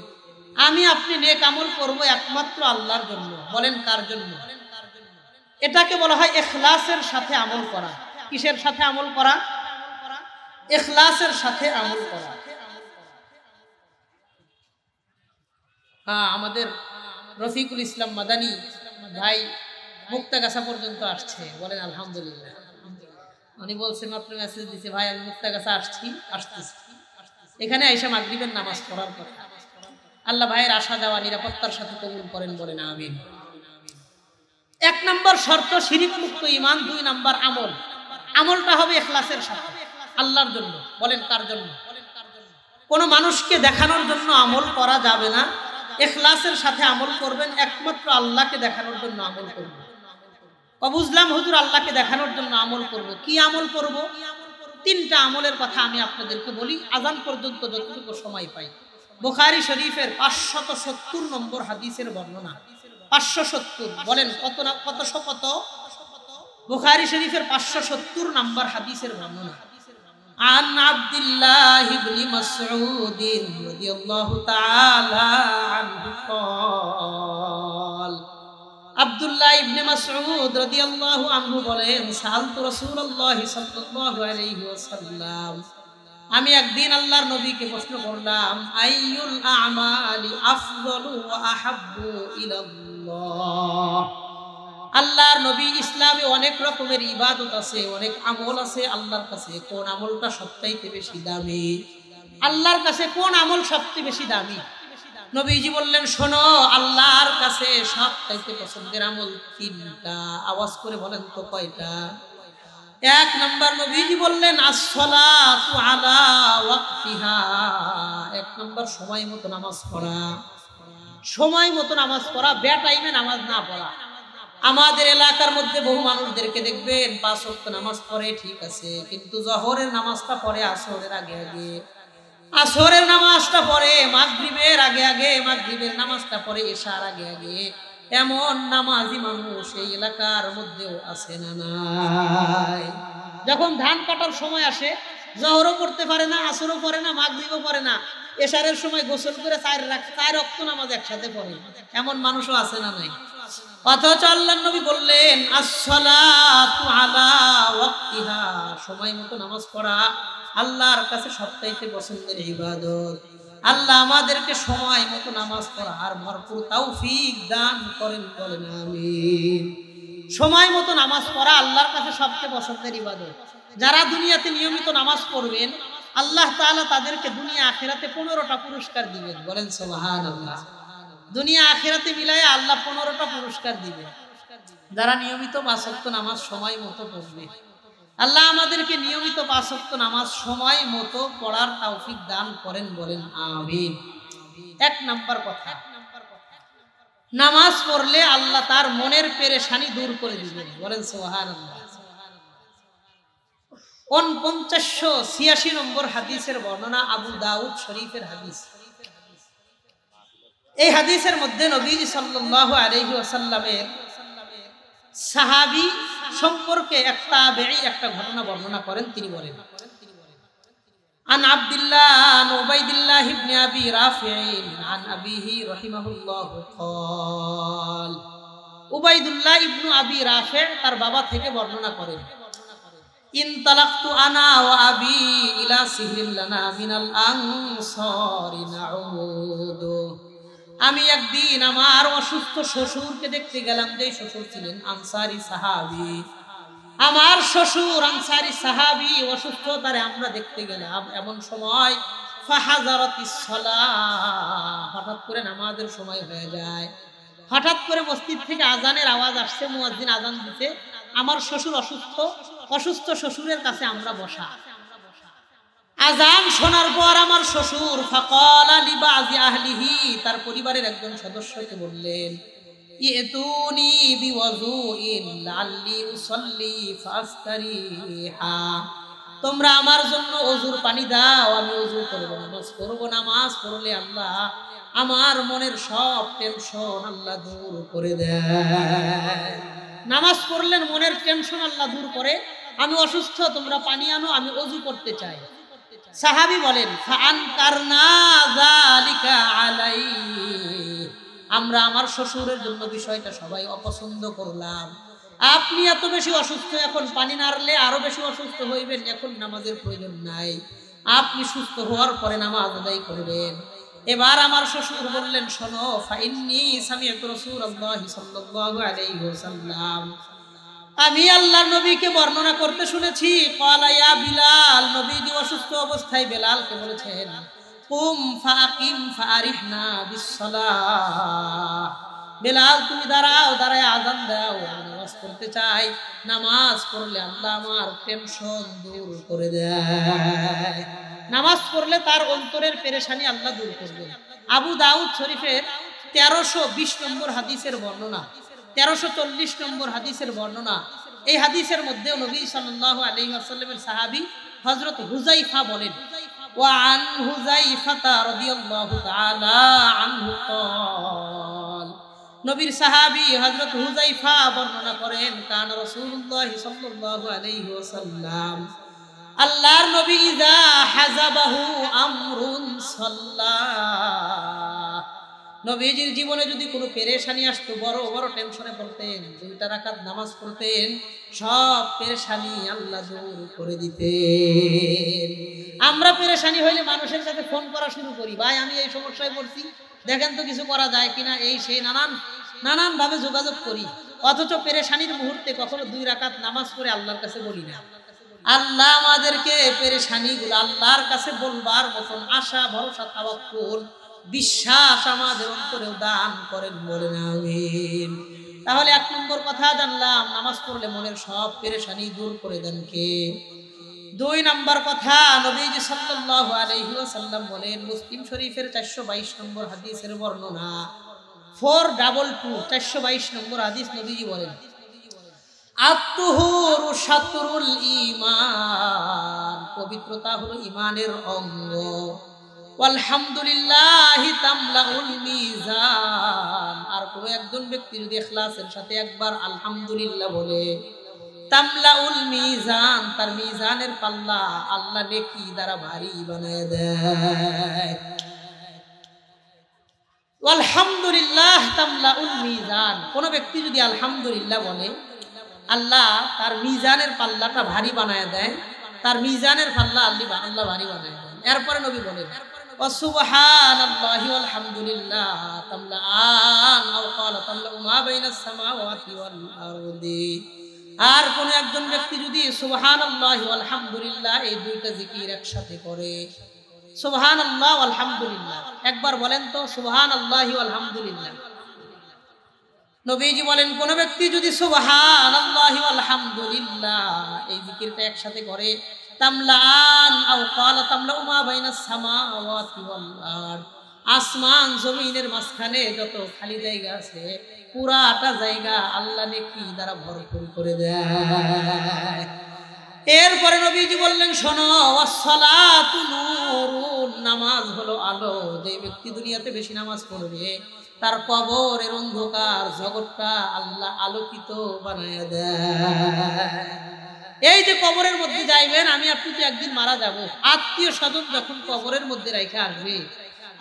আমি আপনি নেক আমল করব একমাত্র আল্লাহর জন্য। বলেন কার জন্য? এটাকে বলা হয় ইখলাসের সাথে আমল করা। কিসের সাথে আমল করা? ইখলাসের সাথে আমল করা। হ্যাঁ, আমাদের রফিকুল ইসলাম মাদানী ভাই মুক্তাগাছা পর্যন্ত আসছে, বলেন আলহামদুলিল্লাহ। উনি বলছেন মাত্র মেসেজ দিছে, ভাই আমি মুক্তাগাছা আসতেছি। এখানে আইসা মাগরিবের নামাজ পড়ার কথা। আল্লাহ ভাইয়ের আসা যাওয়া নিরাপত্তার সাথে কবুল করেন, বলেন আমিন। 1 নম্বর শর্ত শিরিক মুক্ত ঈমান। 2 নম্বর আমল। আমলটা হবে ইখলাসের সাথে, আল্লাহর জন্য। বলেন কার জন্য? কোনো মানুষকে দেখানোর জন্য আমল করা যাবে না। ইখলাসের সাথে আমল করবেন, একমাত্র আল্লাহকে দেখানোর জন্য আমল করবেন। বুঝলাম হুজুর, আল্লাহকে দেখানোর জন্য আমল করব। কি আমল করব? 3টা আমলের কথা আমি আপনাদেরকে বলি, আজান পর্যন্ত যতটুকু সময় পাই। বুখারী শরীফের 570 নম্বর হাদিসের বর্ণনা। 570, বলেন কত না কত? বুখারী শরীফের 570 নম্বর হাদিসের বর্ণনা। আন আব্দুল্লাহ ইবনে মাসউদ রাদিয়াল্লাহু তাআলা আনহু قال, আব্দুল্লাহ ইবনে মাসউদ রাদিয়াল্লাহু আনহু বলেন, সাআলতু রাসূলুল্লাহ সাল্লাল্লাহু আলাইহি ওয়াসাল্লাম, আমি একদিন আল্লাহর নবীকে প্রশ্ন করলাম, আইয়ুল আমালি আফদালু ওয়া আহাব্বু ইলাল্লাহ। আল্লাহর নবী, ইসলামে অনেক রকমের ইবাদত আছে, অনেক আমল আছে, আল্লাহর কাছে কোন আমলটা সবচাইতে বেশি দামি? আল্লাহর কাছে কোন আমল সবচেয়ে বেশি দামি? নবীজি বললেন, শোনো, আল্লাহর কাছে সবচাইতে পছন্দের আমল 3টা। আওয়াজ করে বলেন তো কয়টা? 1 নম্বর নবীজি বললেন আসসালাতু আলা ওয়াক্তিহা। 1 নম্বর সময় মতো নামাজ পড়া। সময় মতো নামাজ পড়া, বেটাইমে নামাজ না পড়া। আমাদের এলাকার মধ্যে বহু মানুষদেরকে দেখবেন 5 ওয়াক্ত নামাজ পড়ে, ঠিক আছে, কিন্তু জোহরের নামাজটা পড়ে আসরের আগে আগে, আসরের নামাজটা পড়ে মাগরিবের আগে আগে, মাগরিবের নামাজটা পড়ে এশার আগে আগে। এমন নামাজি মানুষ এই এলাকার মধ্যেও আছে না নাই? যখন ধান কাটার সময় আসে, জোহরও পড়তে পারে না, আসরও পড়ে না, মাগরিবও পড়ে না, এশারের সময় গোসল করে 4 ওয়াক্ত নামাজ একসাথে পড়ে। এমন মানুষও আছে না নাই? অথচ আল্লাহর নবী বললেন আসসালাতু আলা ওয়াক্তিহা, সময় মতো নামাজ পড়া আল্লাহর কাছে সবচাইতে পছন্দের ইবাদত। আল্লাহ আমাদেরকে সময় মতো নামাজ পড়ার ভরপুর তৌফিক দান করেন, বলেন আমিন। সময় মতো নামাজ পড়া আল্লাহর কাছে সবচেয়ে পছন্দের ইবাদত। যারা দুনিয়াতে নিয়মিত নামাজ পড়বেন, আল্লাহ তাআলা তাদেরকে দুনিয়া আখিরাতে 15টা পুরস্কার দিবেন, বলেন সুবহানাল্লাহ। দুনিয়া আখিরাতে মিলায়ে আল্লাহ 15টা পুরস্কার দিবেন যারা নিয়মিত 5 ওয়াক্ত নামাজ সময় মতো পড়বে। আল্লাহ আমাদেরকে নিয়মিত 5 ওয়াক্ত নামাজ সময় মতো পড়ার তৌফিক দান করেন, বলেন আমিন। 1 নাম্বার কথা, নামাজ পড়লে আল্লাহ তার মনের পেরেশানি দূর করে দিবেন, বলেন সুবহানাল্লাহ। 4586 নম্বর হাদিসের বর্ণনা, আবু দাউদ শরীফের হাদিস। এই হাদিসের মধ্যে নবীজি সাল্লাল্লাহু আলাইহি ওয়াসাল্লামের সাহাবী সম্পর্কে একটা ঘটনা বর্ণনা করেন। তিনি বলেন, عن عبد الله عن عبيد الله بن أبي رافع عن أبيه رحمه الله قال উবাইদুল্লাহ ইবনু আবি রাফি তার বাবা থেকে বর্ণনা করেন, ইনতালাকতু আনা ওয়া আবি ইলা সিহরিন লানা মিনাল আনসারি নাউদু। আমি একদিন আমার অসুস্থ শ্বশুরকে দেখতে গেলাম, যে শ্বশুর ছিলেন আনসারী সাহাবী। আমার শ্বশুর আনসারী সাহাবী অসুস্থ, তারে আমরা দেখতে গেলাম। এমন সময় ফাহাজারাতিস সালাহ, হঠাৎ করে নামাজের সময় হয়ে যায়। হঠাৎ করে মসজিদ থেকে আজানের আওয়াজ আসছে, মুয়াজ্জিন আজান দিতে। আমার শ্বশুর অসুস্থ শ্বশুরের কাছে আমরা বসা। আজান শোনার পর আমার শ্বশুর ফাকালা লিবাজি আহলিহি, তার পরিবারের একজন সদস্যকে বললেন, ইতুনি বিওযুইন লাল্লি উসাল্লি ফাস্তারিহা, তোমরা আমার জন্য ওযুর পানি দাও, আমি ওযু করব, নামাজ পড়ব। নামাজ পড়লে আল্লাহ আমার মনের সব টেনশন আল্লাহ দূর করে দেয়। নামাজ পড়লেন মনের টেনশন আল্লাহ দূর করে। আমি অসুস্থ, তোমরা পানি আনো, আমি ওযু করতে চাই। সাহাবী বলেন, ফাআনকারনা যালিকা আলাইহি, আমরা আমার শ্বশুরের জন্য বিষয়টা সবাই অপছন্দ করলাম। আপনি এত বেশি অসুস্থ, এখন পানি নাড়লে আরো বেশি অসুস্থ হইবেন, এখন নামাজের প্রয়োজন নাই, আপনি সুস্থ হওয়ার পরে নামাজ আদায় করবেন। এবার আমার শ্বশুর বললেন, শোনো, ফাইন্নী সামিআতু রাসূলুল্লাহি সাল্লাল্লাহু আলাইহি ওয়াসাল্লাম, আমি আল্লাহর নবীকে বর্ণনা করতে শুনেছি। ক্বালা ইয়া বিলাল, নবীজি অসুস্থ অবস্থায় বেলালকে বলেছেন, কুম ফাকিম ফারিহনা বিসসালাহ, বেলাল তুমি দাঁড়াও, দাঁড়ায় আযান দাও, আমি নামাজ পড়তে চাই। নামাজ পড়লে আল্লাহ আমার টেনশন দূর করে দেয়। নামাজ পড়লে তার অন্তরের পেরেশানি আল্লাহ দূর করবেন। আবু দাউদ শরীফের 1320 নম্বর হাদিসের বর্ণনা, 1340 নম্বর হাদিসের বর্ণনা। এই হাদিসের মধ্যে নবী সাল্লাল্লাহু আলাইহি ওয়াসাল্লামের সাহাবী হযরত হুযাইফা বলেন, ওয়া আন হুযাইফা রাদিয়াল্লাহু তাআলা আনহু ক্বাল, নবীর সাহাবী হযরত হুযাইফা বর্ণনা করেন, কান রাসূলুল্লাহ সাল্লাল্লাহু আলাইহি ওয়াসাল্লাম, আল্লাহর নবী ইযা হাযাবাহু আমরুন সাল্লাহ, নবীজির জীবনে যদি কোনো পেরেশানি আসতো, বড় বড় টেনশনে পড়তেন, 2 রাকাত নামাজ পড়তেন, সব পেরেশানি আল্লাহ দূর করে দিতেন। আমরা পেরেশানি হইলে মানুষের সাথে ফোন করা শুরু করি, ভাই আমি এই সমস্যায় পড়ছি, দেখেন তো কিছু করা যায় কিনা, এই সেই নানান ভাবে যোগাযোগ করি। অথচ পেরেশানির মুহূর্তে কখনো 2 রাকাত নামাজ পড়ে আল্লাহর কাছে বলি না। আল্লাহ আমাদেরকে পেরেশানিগুলো আল্লাহর কাছে বলবার মতন আশা, ভরসা, তাওয়াক্কুল, বিশ্বাস আমাদের অন্তরেও দান করেন, বলেন আমিন। তাহলে 1 নম্বর কথা জানলাম, নামাজ পড়লে মনের সব পেরেশানি দূর করে দেন কে। 2 নম্বর কথা, নবীজি সাল্লাল্লাহু আলাইহি ওয়াসাল্লাম বলেন, মুসলিম শরীফের 422 নম্বর হাদিসের বর্ণনা, 422 422 নম্বর হাদিস, নবীজি বলেন, আত-তুহুরু শাতরুল ঈমান, পবিত্রতা হলো ঈমানের অঙ্গ। আলহামদুলিল্লাহি তামলাউল মিজান, আর কোন একজন ব্যক্তি যদি ইখলাসের সাথে একবার আলহামদুলিল্লাহ বলে, তামলাউল মিজান, তার মিজানের পাল্লা আল্লাহ নেকি দ্বারা ভারী বানায় দেয়। আলহামদুলিল্লাহ তামলাউল মিজান, কোন ব্যক্তি যদি আলহামদুলিল্লাহ বলে, আল্লাহ তার মিজানের পাল্লাটা ভারী বানায় দেয়, তার মিজানের পাল্লা আল্লাহ ভারী বানায় দেয়। এরপরে নবী বলেন, সুবহানাল্লাহি ওয়াল হামদুলিল্লাহ তামলাআন, আও ক্বালা তামলাউ মা বাইনাস সামাওয়াতি ওয়াল আরদি। আর কোন একজন ব্যক্তি যদি সুবহানাল্লাহি ওয়াল হামদুলিল্লাহ এই 2টা জিকির একসাথে করে, সুবহানাল্লাহ ওয়াল হামদুলিল্লাহ, একবার বলেন তো সুবহানাল্লাহি ওয়াল হামদুলিল্লাহ। নবীজি বলেন, কোন ব্যক্তি যদি সুবহানাল্লাহি ওয়াল হামদুলিল্লাহ এই জিকিরটা একসাথে করে, তামলাআন আও ক্বালা তামলাউ মা বাইনাস সামাওয়াতি ওয়াল আরদ, আসমান জমিনের মাঝখানে যত খালি জায়গা আছে, পুরাটা জায়গা আল্লাহ নেকি দ্বারা ভরপুর করে দেয়। এরপরে নবীজি বললেন, শোনো, ওয়াসসালাতু নূরুন, নামাজ হলো আলো। যে ব্যক্তি দুনিয়াতে বেশি নামাজ পড়বে তার কবরের অন্ধকার জগৎটা আল্লাহ আলোকিত বানায় দেয়। এই যে কবরের মধ্যে যাইবেন, আমি আপনি তো একদিন মারা যাব, আত্মীয় স্বজন যখন কবরের মধ্যে রেখে আসবে,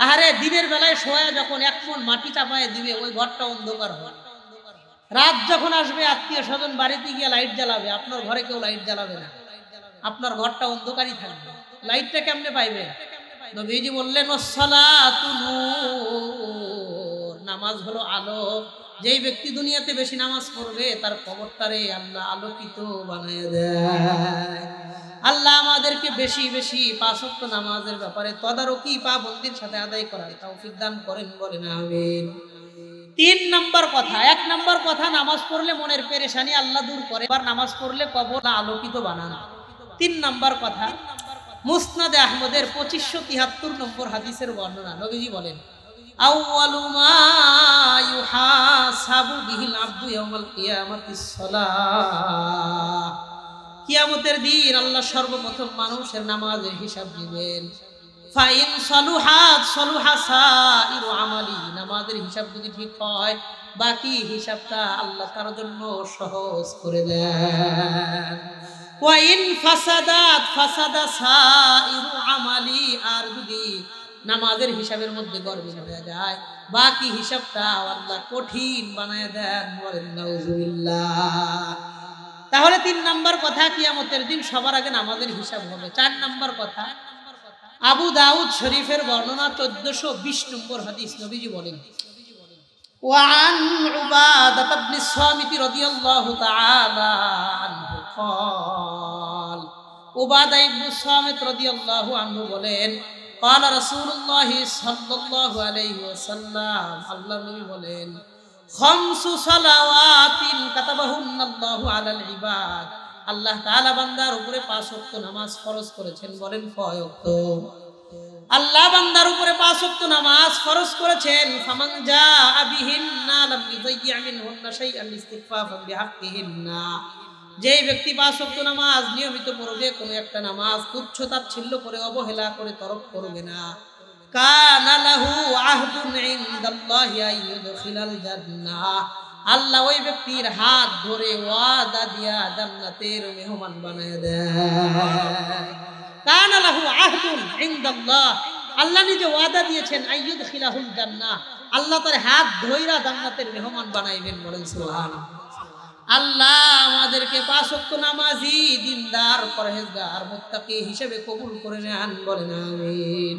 আরে দিনের বেলায় শোয়া যখন এক মন মাটি চাপায় দিবে, ওই ঘরটা অন্ধকার হয়। রাত যখন আসবে, আত্মীয় স্বজন বাড়িতে গিয়ে লাইট জ্বালাবে, আপনার ঘরে কেউ লাইট জ্বালাবে না, আপনার ঘরটা অন্ধকারই থাকবে। লাইটটা কেমনে পাইবেন? নবীজি বললেন ওয়াসসালাতু নূর, নামাজ হলো আলো। যেই ব্যক্তি দুনিয়াতে বেশি নামাজ পড়বে তার কবরটারে আল্লাহ আলোকিত বানায় দেয়। আল্লাহ আমাদেরকে বেশি বেশি পাঁচ ওয়াক্ত নামাজের ব্যাপারে তদারকি পাবন্দির সাথে আদায় করার তৌফিক দান করেন, বলেন আমিন। 3 নম্বর কথা, 1 নম্বর কথা, নামাজ পড়লে মনের পেরেশানি আল্লাহ দূর করে, আর নামাজ পড়লে কবর আলোকিত বানান। 3 নম্বর কথা, মুসনাদে আহমদের 2573 নম্বর হাদিসের বর্ণনা। নবীজি বলেন আউয়ালু মা ইউহাসাবু বিহিল আবদু ইয়াউমাল কিয়ামাতিস সালাহ। কিয়ামতের দিন আল্লাহ সর্বপ্রথম মানুষের নামাজের হিসাব নেবেন। ফাইন সলুহাত সলুহা সাইরু আমালি, নামাজের হিসাব যদি ঠিক হয় বাকি হিসাবটা আল্লাহ তার জন্য সহজ করে দেন। ওয়াইন ফাসাদাত ফাসাদা সাইরু আমালি, আর যদি নামাজের হিসাবের মধ্যে গড়বড় হয়ে যায় বাকি হিসাবটা আল্লাহ কঠিন বানায় দেন, বলেন নাউজুবিল্লাহ। তাহলে 3 নম্বর কথা, কিয়ামতের দিন সবার আগে নামাজের হিসাব হবে। 4 নম্বর কথা, আবু দাউদ শরীফের বর্ণনা 1420 নম্বর হাদিস। নবীজি বলেন ওয়ান উবাদাহ ইবনে সামিত রাদিয়াল্লাহু তাআলা আনহু قال, উবাদাহ ইবনে সামিত রাদিয়াল্লাহু আনহু বলেন قال রাসূলুল্লাহ সাল্লাল্লাহু আলাইহি ওয়াসাল্লাম, আল্লাহর নবী বলেন খামসু সালাওয়াতিন কাতাবাহুন্নাল্লাহু আলাল ইবাদ, আল্লাহ তাআলা বান্দার উপরে 5 ওয়াক্ত নামাজ ফরজ করেছেন। বলেন কয় ওয়াক্ত? আল্লাহ বান্দার উপরে 5 ওয়াক্ত নামাজ ফরজ করেছেন। ফামান জাআ বিহিন্না লাম ইযায়্যা মিনহুন্না শাইআন ইস্তিগফাফান বিহাক্কিহিন্না, যেই ব্যক্তি 5 ওয়াক্ত নামাজ নিয়মিত পড়বে, কোন একটা নামাজ তুচ্ছ তাচ্ছিল্য করে অবহেলা করে তরক করবে না, কানা লাহু আহদুন ইনদাল্লাহি আইয়ুদখিলাল জান্নাহ, আল্লাহ ওই ব্যক্তির হাত ধরে ওয়াদা দিয়া জান্নাতের মেহমান বানায় দেয়। কানা লাহু আহদুন ইনদাল্লাহ, আল্লাহ নিজে ওয়াদা দিয়েছেন আইয়ুদখিলাহুল জান্নাহ, আল্লাহ তার হাত ধইরা জান্নাতের মেহমান বানাইবেন, বলেন সুবহানাল্লাহ। আল্লাহ আমাদেরকে 5 ওয়াক্ত নামাজি, দিনদার, পরহেজগার, মুত্তাকি হিসেবে কবুল করে নেন, বলেন আমিন।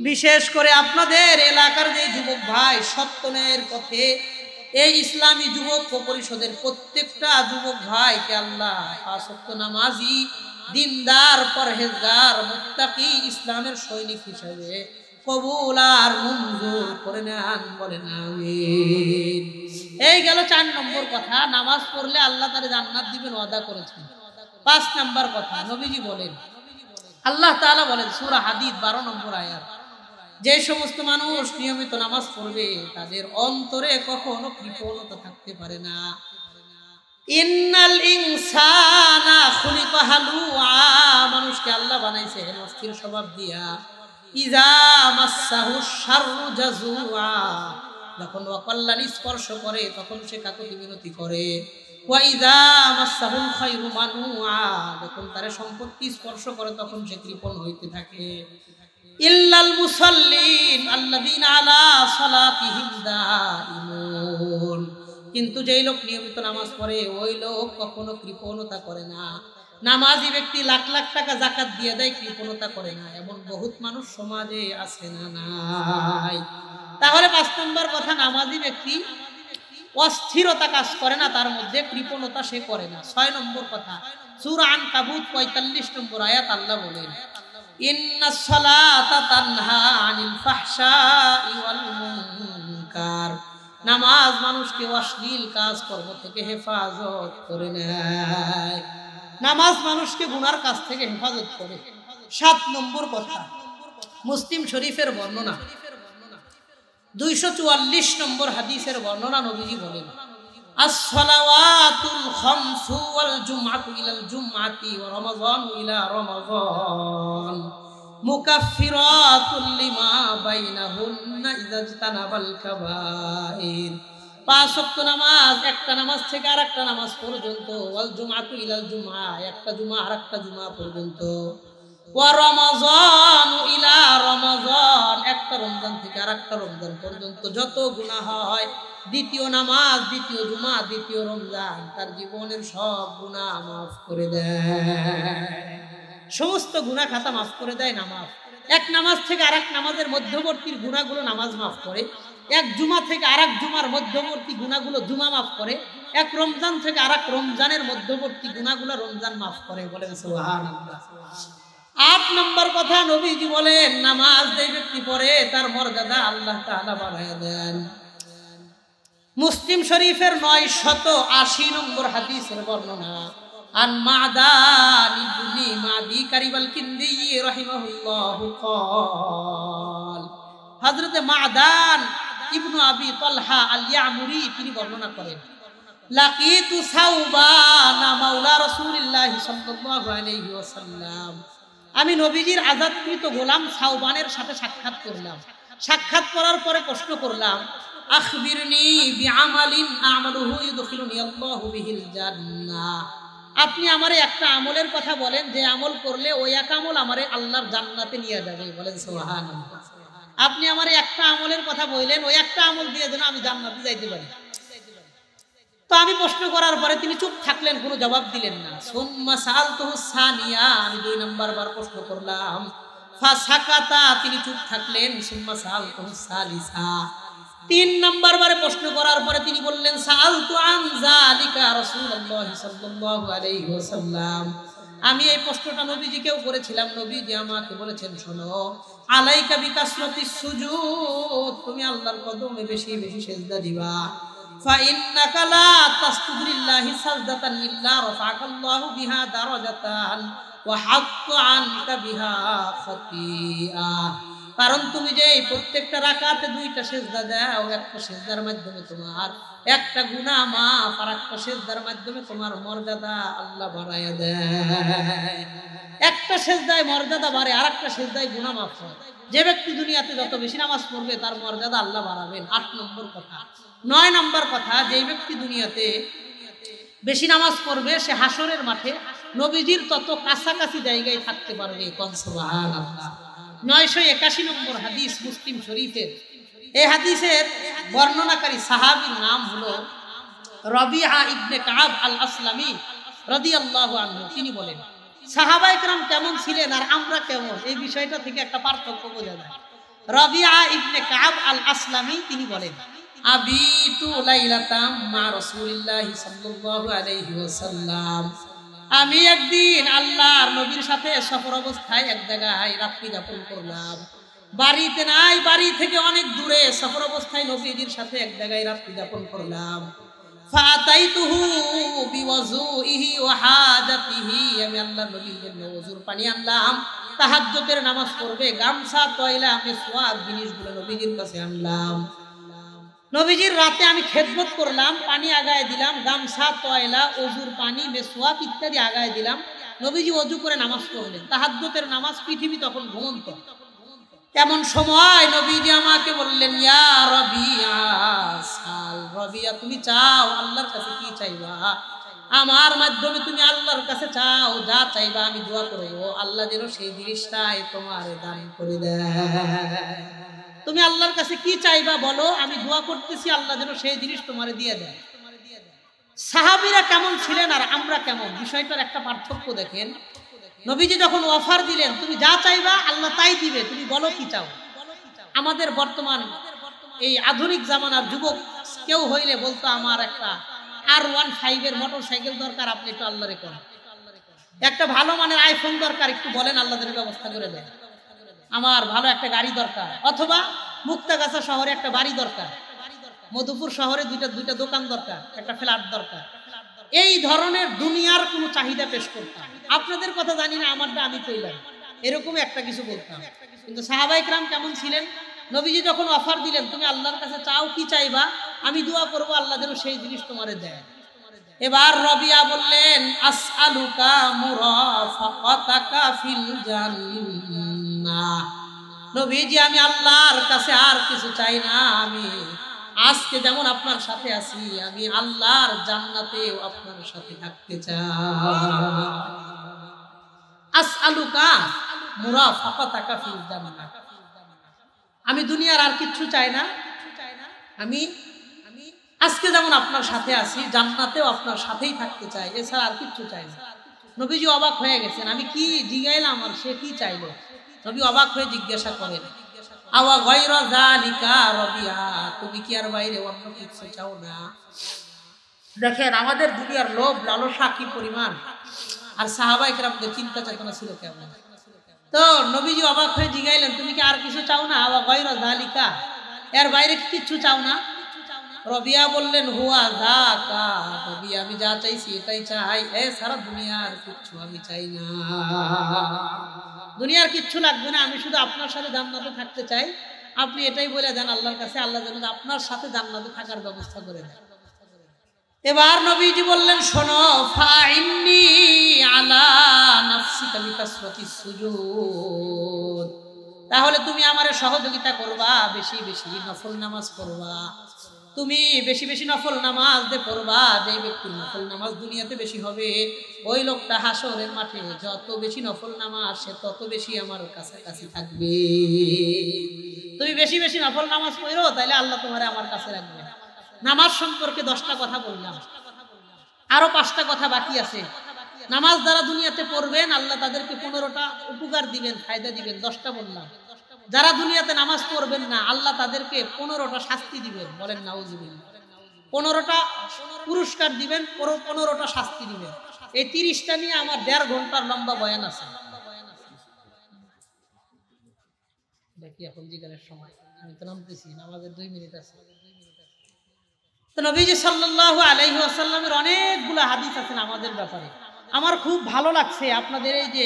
বিশেষ করে আপনাদের এলাকার যে যুবক ভাই সত্যনের পথে, এই ইসলামী যুবক পরিষদের প্রত্যেকটা যুবক ভাইকে আল্লাহ 5 ওয়াক্ত নামাজি, দিনদার, পরহেজগার, মুত্তাকি, ইসলামের সৈনিক হিসেবে কবুল আর মঞ্জুর করে নেন, বলেন আমিন। এই গেল 4 নম্বর কথা, নামাজ পড়লে আল্লাহ তার জান্নাত দিবেন, ওয়াদা করেছেন। 5 নম্বর কথা, নবীজি বলেন, আল্লাহ তাআলা বলেন সূরা হাদীদ 12 নম্বর আয়াত, যে সমস্ত মানুষ নিয়মিত নামাজ পড়বে তাদের অন্তরে কখনো কৃপণতা থাকতে পারে না। ইন্নাল ইনসানা খুলিকা হালুআ, মানুষকে আল্লাহ বানাইছেন অস্থির স্বভাব দিয়া। ইযা মাসসাহু শাররু জাজুআ, যখন অকল্যাণ স্পর্শ করে তখন সে কাকুতি মিনতি করে। ওয়া ইযা মাসসাহুল খায়রু মানুআ, যখন তার সম্পত্তি স্পর্শ করে তখন সে কৃপণ হইতে থাকে। ইল্লাল মুসাল্লিন আল্লাযীনা আলা সালাতিহিম দাঈমুন, কিন্তু যেই লোক নিয়মিত নামাজ পড়ে ওই লোক কখনো কৃপণতা করে না। নামাজি ব্যক্তি লাখ লাখ টাকা যাকাত দিয়ে দেয়, কৃপণতা করে না, এমন বহুত মানুষ সমাজে আছে না নাই? তাহলে 5 নম্বর কথা, নামাজি ব্যক্তি অস্থিরতা কাজ করে না, তার মধ্যে কৃপণতা সে করে না। 6 নম্বর কথা, সূরা আনকাবুত 45 নম্বর আয়াত, আল্লাহ বলেন ইন্নাস সালাতা তানহা আনিল ফাহশাই ওয়াল মুনকার, নামাজ মানুষকে অশ্লীল কাজকর্ম থেকে হেফাজত করে নেয়, নামাজ মানুষকে গুনার কাজ থেকে হেফাজত করে। 7 নম্বর কথা, মুসলিম শরীফের বর্ণনা 244 নম্বর হাদিসের বর্ণনা। নবীজি বলেন as-salawatul khamsu wal jum'atu ila al-jum'ati wa ramadan ila ramadan মুকাফফিরাতুল লিমা বাইনাহুন্না ইযা ইজতানাবাল কাবাইর। 5 ওয়াক্ত নামাজ, একটা নামাজ থেকে আরেকটা নামাজ পর্যন্ত, ওয়াল জুমআতু ইলাল জুমআ, একটা জুমা আরেকটা জুমা পর্যন্ত, ওয়া রমাযানু ইলা রমাযান, একটা রমজান থেকে আরেকটা রমজান পর্যন্ত যত গুনাহ হয়, দ্বিতীয় নামাজ, দ্বিতীয় জুমা, দ্বিতীয় রমজান তার জীবনের সব গুনাহ মাফ করে দেয়। সমস্ত গুনাহ খাতা মাফ করে দেয় নামাজ। এক নামাজ থেকে আরেক নামাজের মধ্যবর্তী গুনাহগুলো নামাজ মাফ করে, এক জুমা থেকে আরেক জুমার মধ্যবর্তী গুনাহগুলো জুমা মাফ করে, এক রমজান থেকে আরেক রমজানের মধ্যবর্তী গুনাহগুলো রমজান মাফ করে। বলেন সুবহানাল্লাহ। 8 নম্বর কথা, নবীজি বলেন নামাজ যে ব্যক্তি পড়ে তার মর্যাদা আল্লাহ তাআলা বাড়ায় দেন। মুসলিম শরীফের 980 নম্বর হাদিসের বর্ণনা, আন মাদান ইবনে মাদি কারিবাল কিন্দি রাহিমাহুল্লাহ ক্বাল, হযরত মাদান ইবনে আবি তালহা আল ইয়ামুরি তিনি বর্ণনা করেন, লাকিতু সাওবান মাওলা রাসূলুল্লাহ সাল্লাল্লাহু আলাইহি ওয়াসাল্লাম, আমি নবীজির আযাদকৃত গোলাম সাওবানের সাথে সাক্ষাৎ করলাম। সাক্ষাৎ করার পরে প্রশ্ন করলাম, আখবিরনি বিআমালিন আমালুহু ইউদখিলুনি আল্লাহু বিহিল জান্নাহ, আপনি আমারে একটা আমলের কথা বলেন যে আমল করলে ওই এক আমল আমারে আল্লাহর জান্নাতে নিয়ে যাবে। বলেন সুবহানাল্লাহ। আপনি আমারে একটা আমলের কথা বললেন, ওই একটা আমল দিয়ে যেন আমি জান্নাতে যাইতে পারি। তো আমি প্রশ্ন করার পরে তিনি চুপ থাকলেন, কোনো জবাব দিলেন না। সুম্মা সাআলতুহু সানিয়া, আমি 2 নাম্বার বার প্রশ্ন করলাম, ফাসাকাতা, তিনি চুপ থাকলেন। সুম্মা সাআলতুহু সালিসা, 3 নাম্বার বারে প্রশ্ন করার পরে তিনি বললেন, সাআলতু আন যালিকা রাসূলুল্লাহ সাল্লাল্লাহু আলাইহি ওয়াসাল্লাম, আমি এই প্রশ্নটা নবীজিকেও করেছিলাম। নবীজি আমাকে বলেছেন, শোনো, আলাইকা বিকাসরাতিস সুজুদ, তুমি আল্লাহর কদমে বেশি বেশি সিজদা দিবা। ফা ইন্নাকা লা তাসজুদু লিল্লাহি সাজদাতান ইল্লা রাফা'াকাল্লাহু বিহা দারাজাতান ওয়া হাত্তা আনকা বিহা খাতিআ, কারণ তুমি যে প্রত্যেকটা রাকাতে 2টা সিজদা দাও, একটা সিজদার মাধ্যমে তোমার একটা গুনাহ মাফ, আর একটা সিজদার মাধ্যমে তোমার মর্যাদা আল্লাহ বাড়ায়া দেয়। একটা সিজদায় মর্যাদা বাড়ে, আর একটা সিজদায় গুনাহ মাফ হয়। যে ব্যক্তি দুনিয়াতে যত বেশি নামাজ পড়বে তার মর্যাদা আল্লাহ বাড়াবেন। 8 নম্বর কথা। 9 নম্বর কথা, যে ব্যক্তি দুনিয়াতে বেশি নামাজ পড়বে সে হাসরের মাঠে নবীজির তত কাছাকাছি জায়গায় থাকতে পারবে। কোন সুবহানাল্লাহ। 981 নম্বর হাদিস মুসলিম শরীফের। এই হাদিসের বর্ণনাকারী সাহাবীর নাম হলো রবিআ ইবনে কাব আল আসলামী রাদিয়াল্লাহু আনহু। তিনি বলেন, সাহাবায়ে কেরাম কেমন ছিলেন আর আমরা কেমন, এই বিষয়টা থেকে একটা পার্থক্য বোঝা যায়। রবিআ ইবনে কাব আল আসলামী তিনি বলেন, আবিতু লাইলাতাম মা রাসূলিল্লাহি সাল্লাল্লাহু আলাইহি ওয়াসাল্লাম, আমি একদিন আল্লাহর নবীর সাথে সফর অবস্থায় এক জায়গায় রাত্রি যাপন করলাম। বাড়িতে নাই, বাড়ি থেকে অনেক দূরে সফর অবস্থায় নবীজির সাথে এক জায়গায় রাত্রি যাপন করলাম। ফাতাইতুহু বিওয়াজুইহি ওয়া হাজাতিহি, আমি আল্লাহর নবীর জন্য ওযুর পানি আনলাম। তাহাজ্জুদের নামাজ পড়বে, গামছা, তয়লা, মিসওয়াক জিনিসগুলো নবীজির কাছে আনলাম। নবীজির রাতে আমি খেদমত করলাম, পানি আগায় দিলাম, গামছা, তয়লা, ওযুর পানি, মিসওয়াক ইত্যাদি আগায় দিলাম। নবীজি ওযু করে নামাজ পড়লেন, তাহাজ্জুদের নামাজ। পৃথিবী তখন ঘুমন্ত। এমন সময় নবীজি আমাকে বললেন, ইয়া রবিআ সাল, রবিআ তুমি চাও, আল্লাহর কাছে কি চাইবা? আমার মাধ্যমে তুমি আল্লাহর কাছে চাও, যা চাইবা আমি দোয়া করব, আল্লাহ যেন সেই জিনিসটাই তোমার দান করে দেয়। তুমি আল্লাহর কাছে কি চাইবা বলো, আমি দোয়া করতেছি, আল্লাহ যেন সেই জিনিস তোমারে দিয়ে দেয়। সাহাবীরা কেমন ছিলেন আর আমরা কেমন, বিষয়টার একটা পার্থক্য দেখেন। নবীজি যখন অফার দিলেন, তুমি যা চাইবা আল্লাহ তাই দিবে, তুমি বলো কি চাও। আমাদের বর্তমান এই আধুনিক জামানার যুবক কেউ হইলে বলতো, আমার একটা R15 এর মোটরসাইকেল দরকার, আপনি একটু আল্লাহরে করেন। একটা ভালো মানের আইফোন দরকার, একটু বলেন আল্লাহ যেন ব্যবস্থা করে দেয়। আমার ভালো একটা গাড়ি দরকার, অথবা মুক্তাগাছা শহরে একটা বাড়ি দরকার, মধুপুর শহরে দুইটা দোকান দরকার, একটা ফ্ল্যাট দরকার। এই ধরনের দুনিয়ার কোনো চাহিদা পেশ করতাম। আপনাদের কথা জানি না, আমারটা আমি কইলাম, এরকম একটা কিছু বলতাম। কিন্তু সাহাবায়ে কেরাম কেমন ছিলেন, নবীজি যখন অফার দিলেন, তুমি আল্লাহর কাছে চাও, কি চাইবা, আমি দোয়া করব আল্লাহ যেন সেই জিনিস তোমারে দেয়। এবার রবিয়া বললেন, আসআলুকা মুরাফাকাতাকা ফিল জান্নাহ, না। নবীজি আমি আল্লাহর কাছে আর কিছু চাই না, আমি আজকে যেমন আপনার সাথে আছি আমি আল্লাহর জান্নাতেও আপনার সাথে থাকতে চাই। আসআলুকা মুরাফাকাতাকা ফিল জান্নাহ, আমি দুনিয়ার আর কিচ্ছু চাই না, আমি আজকে যেমন আপনার সাথে আছি জান্নাতেও আপনার সাথেই থাকতে চাই, এছাড়া আর কিচ্ছু চাই না। নবীজি অবাক হয়ে গেছেন, আমি কি জিজ্ঞাইলাম আর সে কি চাইলো। নবী অবাক হয়ে জিজ্ঞাসা করেন, আওয়া গায়রা যালিকা রাবিয়া, তুমি কি আর বাইরে অন্য কিছু চাও না? দেখেন আমাদের দুনিয়ার লোভ লালসা কি পরিমাণ, আর সাহাবায়ে কেরামদের চিন্তা চেতনা ছিল কেমন। তো নবীজি অবাক হয়ে জিজ্ঞাইলেন, তুমি কি আর কিছু চাও না? আওয়া গায়রা যালিকা, এর বাইরে কি কিছু চাও না? রবিয়া বললেন, হুয়া যাকা, নবী আমি যা চাইছি এটাই চাই, এছাড়া দুনিয়ার কিচ্ছু আমি চাই না। দুনিয়ার কিচ্ছু লাগবে না, আমি শুধু আপনার সাথে জান্নাতে থাকতে চাই। আপনি এটাই বলে দেন আল্লাহর কাছে, আল্লাহ যেন আপনার সাথে জান্নাতে থাকার ব্যবস্থা করে দেন। এবার নবীজি বললেন, শোনো, ফাইন্নি আলা নাফসিকা বিকাসরাতিস সুজুদ, তাহলে তুমি আমারে সহযোগিতা করবা, বেশি বেশি নফল নামাজ পড়বা। তুমি বেশি বেশি নফল নামাজ দে পড়বা, যে ব্যক্তির নফল নামাজ দুনিয়াতে বেশি হবে ওই লোকটা হাসরের মাঠে যত বেশি নফল নামাজ সে তত বেশি আমার কাছাকাছি থাকবে। তুমি বেশি বেশি নফল নামাজ পড়ো, তাইলে আল্লাহ তোমারে আমার কাছে রাখবে। নামাজ সম্পর্কে 10টা কথা বললাম, আরো 5টা কথা বাকি আছে। নামাজ যারা দুনিয়াতে পড়বেন আল্লাহ তাদেরকে 15টা উপকার দিবেন, ফায়দা দিবেন। 10টা বললাম। যারা দুনিয়াতে নামাজ পড়বেন না আল্লাহ তাদেরকে 15টা শাস্তি দিবেন, বলেন নাউজুবিল্লাহ। 15টা পুরস্কার দিবেন, 15টা শাস্তি দিবেন। এই 30টা নিয়ে আমার 1.5 ঘন্টার লম্বা বয়ান আছে। দেখি এখন জিজ্ঞাসার সময়, আমি তো নামতেছি, নামাজের 2 মিনিট আছে। তো নবীজি সাল্লাল্লাহু আলাইহি ওয়াসাল্লামের অনেকগুলো হাদিস আছে নামাজের ব্যাপারে। আমার খুব ভালো লাগছে আপনাদের এই যে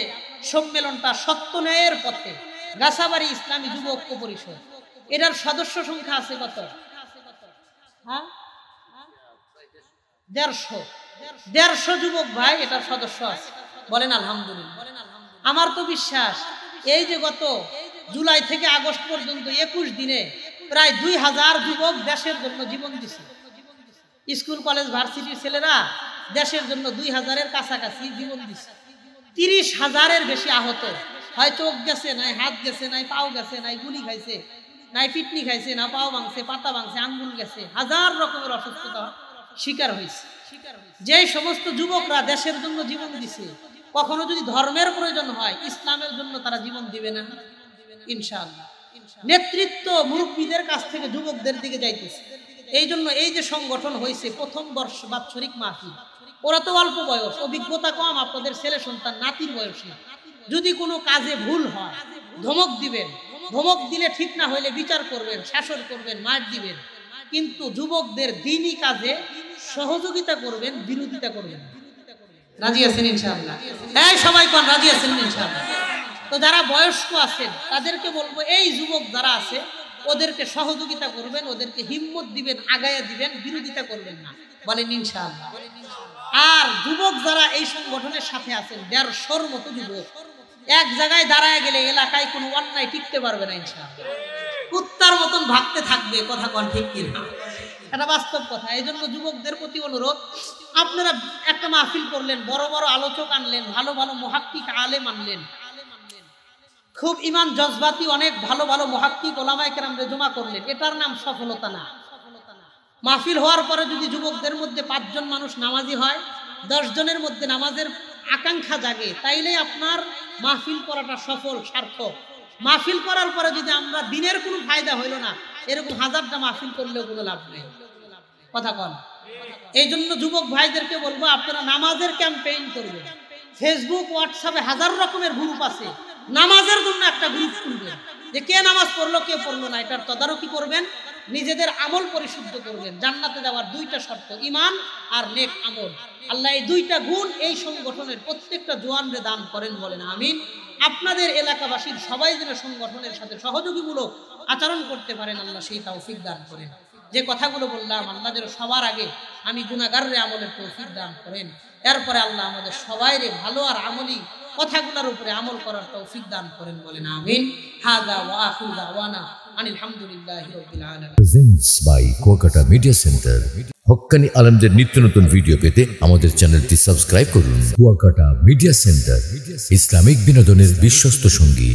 সম্মেলনটা, সত্য ন্যায়ের পথে গাছাবাড়ি ইসলামী যুব ঐক্য পরিষদ, এটার সদস্য সংখ্যা আছে কত? হ্যাঁ, 150 যুবক ভাই এটার সদস্য আছে, বলেন আলহামদুলিল্লাহ। আমার তো বিশ্বাস এই যে গত জুলাই থেকে আগস্ট পর্যন্ত 21 দিনে প্রায় 2000 যুবক দেশের জন্য জীবন দিছে। স্কুল কলেজ ভার্সিটির ছেলেরা দেশের জন্য 2000-এর কাছাকাছি জীবন দিছে। 30,000-এর বেশি আহত, হয় চোখ গেছে, নাই হাত গেছে, নাই পাও গেছে, নাই গুলি খাইছে, নাই পিটনি খাইছে, না পাও ভাঙছে, পাতা ভাঙছে, আঙ্গুল গেছে, হাজার রকমের অসুস্থতা শিকার হয়েছে। যে সমস্ত যুবকরা দেশের জন্য জীবন দিছে, কখনো যদি ধর্মের প্রয়োজন হয় ইসলামের জন্য তারা জীবন দিবে না ইনশাআল্লাহ। নেতৃত্ব মুরব্বীদের কাছ থেকে যুবকদের দিকে যাইতেছে। এই জন্য এই যে সংগঠন হয়েছে, প্রথম বর্ষ বাৎসরিক মাহফিল, ওরা তো অল্প বয়স, অভিজ্ঞতা কম, আপনাদের ছেলে সন্তান নাতির বয়সী। যদি কোনো কাজে ভুল হয় ধমক দিবেন, ধমক দিলে ঠিক না হইলে বিচার করবেন, শাসন করবেন, মার দিবেন, কিন্তু যুবকদের দ্বীনি কাজে সহযোগিতা করবেন, বিরোধিতা করবেন। রাজি আছেন ইনশাআল্লাহ? হ্যাঁ সবাই কোন রাজি আছেন ইনশাআল্লাহ? তো যারা বয়স্ক আছেন তাদেরকে বলবো, এই যুবক যারা আছে ওদেরকে সহযোগিতা করবেন, ওদেরকে হিম্মত দিবেন, আগায়া দিবেন, বিরোধিতা করবেন না, বলেন ইনশাআল্লাহ। আর যুবক যারা এই সংগঠনের সাথে আছেন 150-র মতো যুবক এক জায়গায় দাঁড়ায় গেলে এলাকায় কোনো অন্যায় টিকতে পারবে না ইনশাআল্লাহ, কুত্তার মতন ভাগতে থাকবে। কথা কোন ঠিক কিনা? এটা বাস্তব কথা। এই জন্য যুবকদের প্রতি অনুরোধ, আপনারা একটা মাহফিল করলেন, বড় বড় আলোচক আনলেন, ভালো ভালো মুহাক্কিক আলেম আনলেন, খুব ইমান জজবাতি অনেক ভালো ভালো মুহাক্কিক ওলামায়ে কেরামরে জমা করলেন, এটার নাম সফলতা না। মাহফিল হওয়ার পরে যদি যুবকদের মধ্যে 5 জন মানুষ নামাজি হয়, 10 জনের মধ্যে নামাজের আকাঙ্ক্ষা জাগে, তাইলে আপনার মাহফিল করাটা সফল, সার্থক। মাহফিল করার পরে যদি আমরা দিনের কোনো ফায়দা হইল না, এরকম 1000টা মাহফিল করলেও কোনো লাভ নেই। কথা কন। এই জন্য যুবক ভাইদেরকে বলবো, আপনারা নামাজের ক্যাম্পেইন করবেন। ফেসবুক হোয়াটসঅ্যাপে হাজার রকমের গ্রুপ আছে, নামাজের জন্য একটা গ্রুপ খুলবেন, যে কে নামাজ পড়লো কে পড়লো না এটার তদারকি করবেন, নিজেদের আমল পরিশুদ্ধ করবেন। জান্নাতে যাওয়ার 2টা শর্ত, ঈমান আর নেক আমল। আল্লাহ এই 2টা গুণ এই সংগঠনের প্রত্যেকটা জওয়ানরে দান করেন, বলেন আমিন। আপনাদের এলাকাবাসীর সবাই যেন সংগঠনের সাথে সহযোগীমূলক আচরণ করতে পারেন, আল্লাহ সেই তৌফিক দান করেন। যে কথাগুলো বললাম আল্লাহ যেন সবার আগে আমি গুনাহগাররে আমলের তৌফিক দান করেন। এরপরে আল্লাহ আমাদের সবাইরে ভালো আর আমলি কথাগুলোর উপরে আমল করার তৌফিক দান করেন, বলেন আমিন। হাযা ওয়া আখিরু দাওয়ানা আনিল হামদুলিল্লাহি রাব্বিল আলামিন। Presents by Kuakata media centre. হক্কানি আলেমদের নিত্য নতুন ভিডিও পেতে আমাদের চ্যানেলটি সাবস্ক্রাইব করুন। কুয়াকাটা মিডিয়া সেন্টার, ইসলামিক বিনোদনের বিশ্বস্ত সঙ্গী।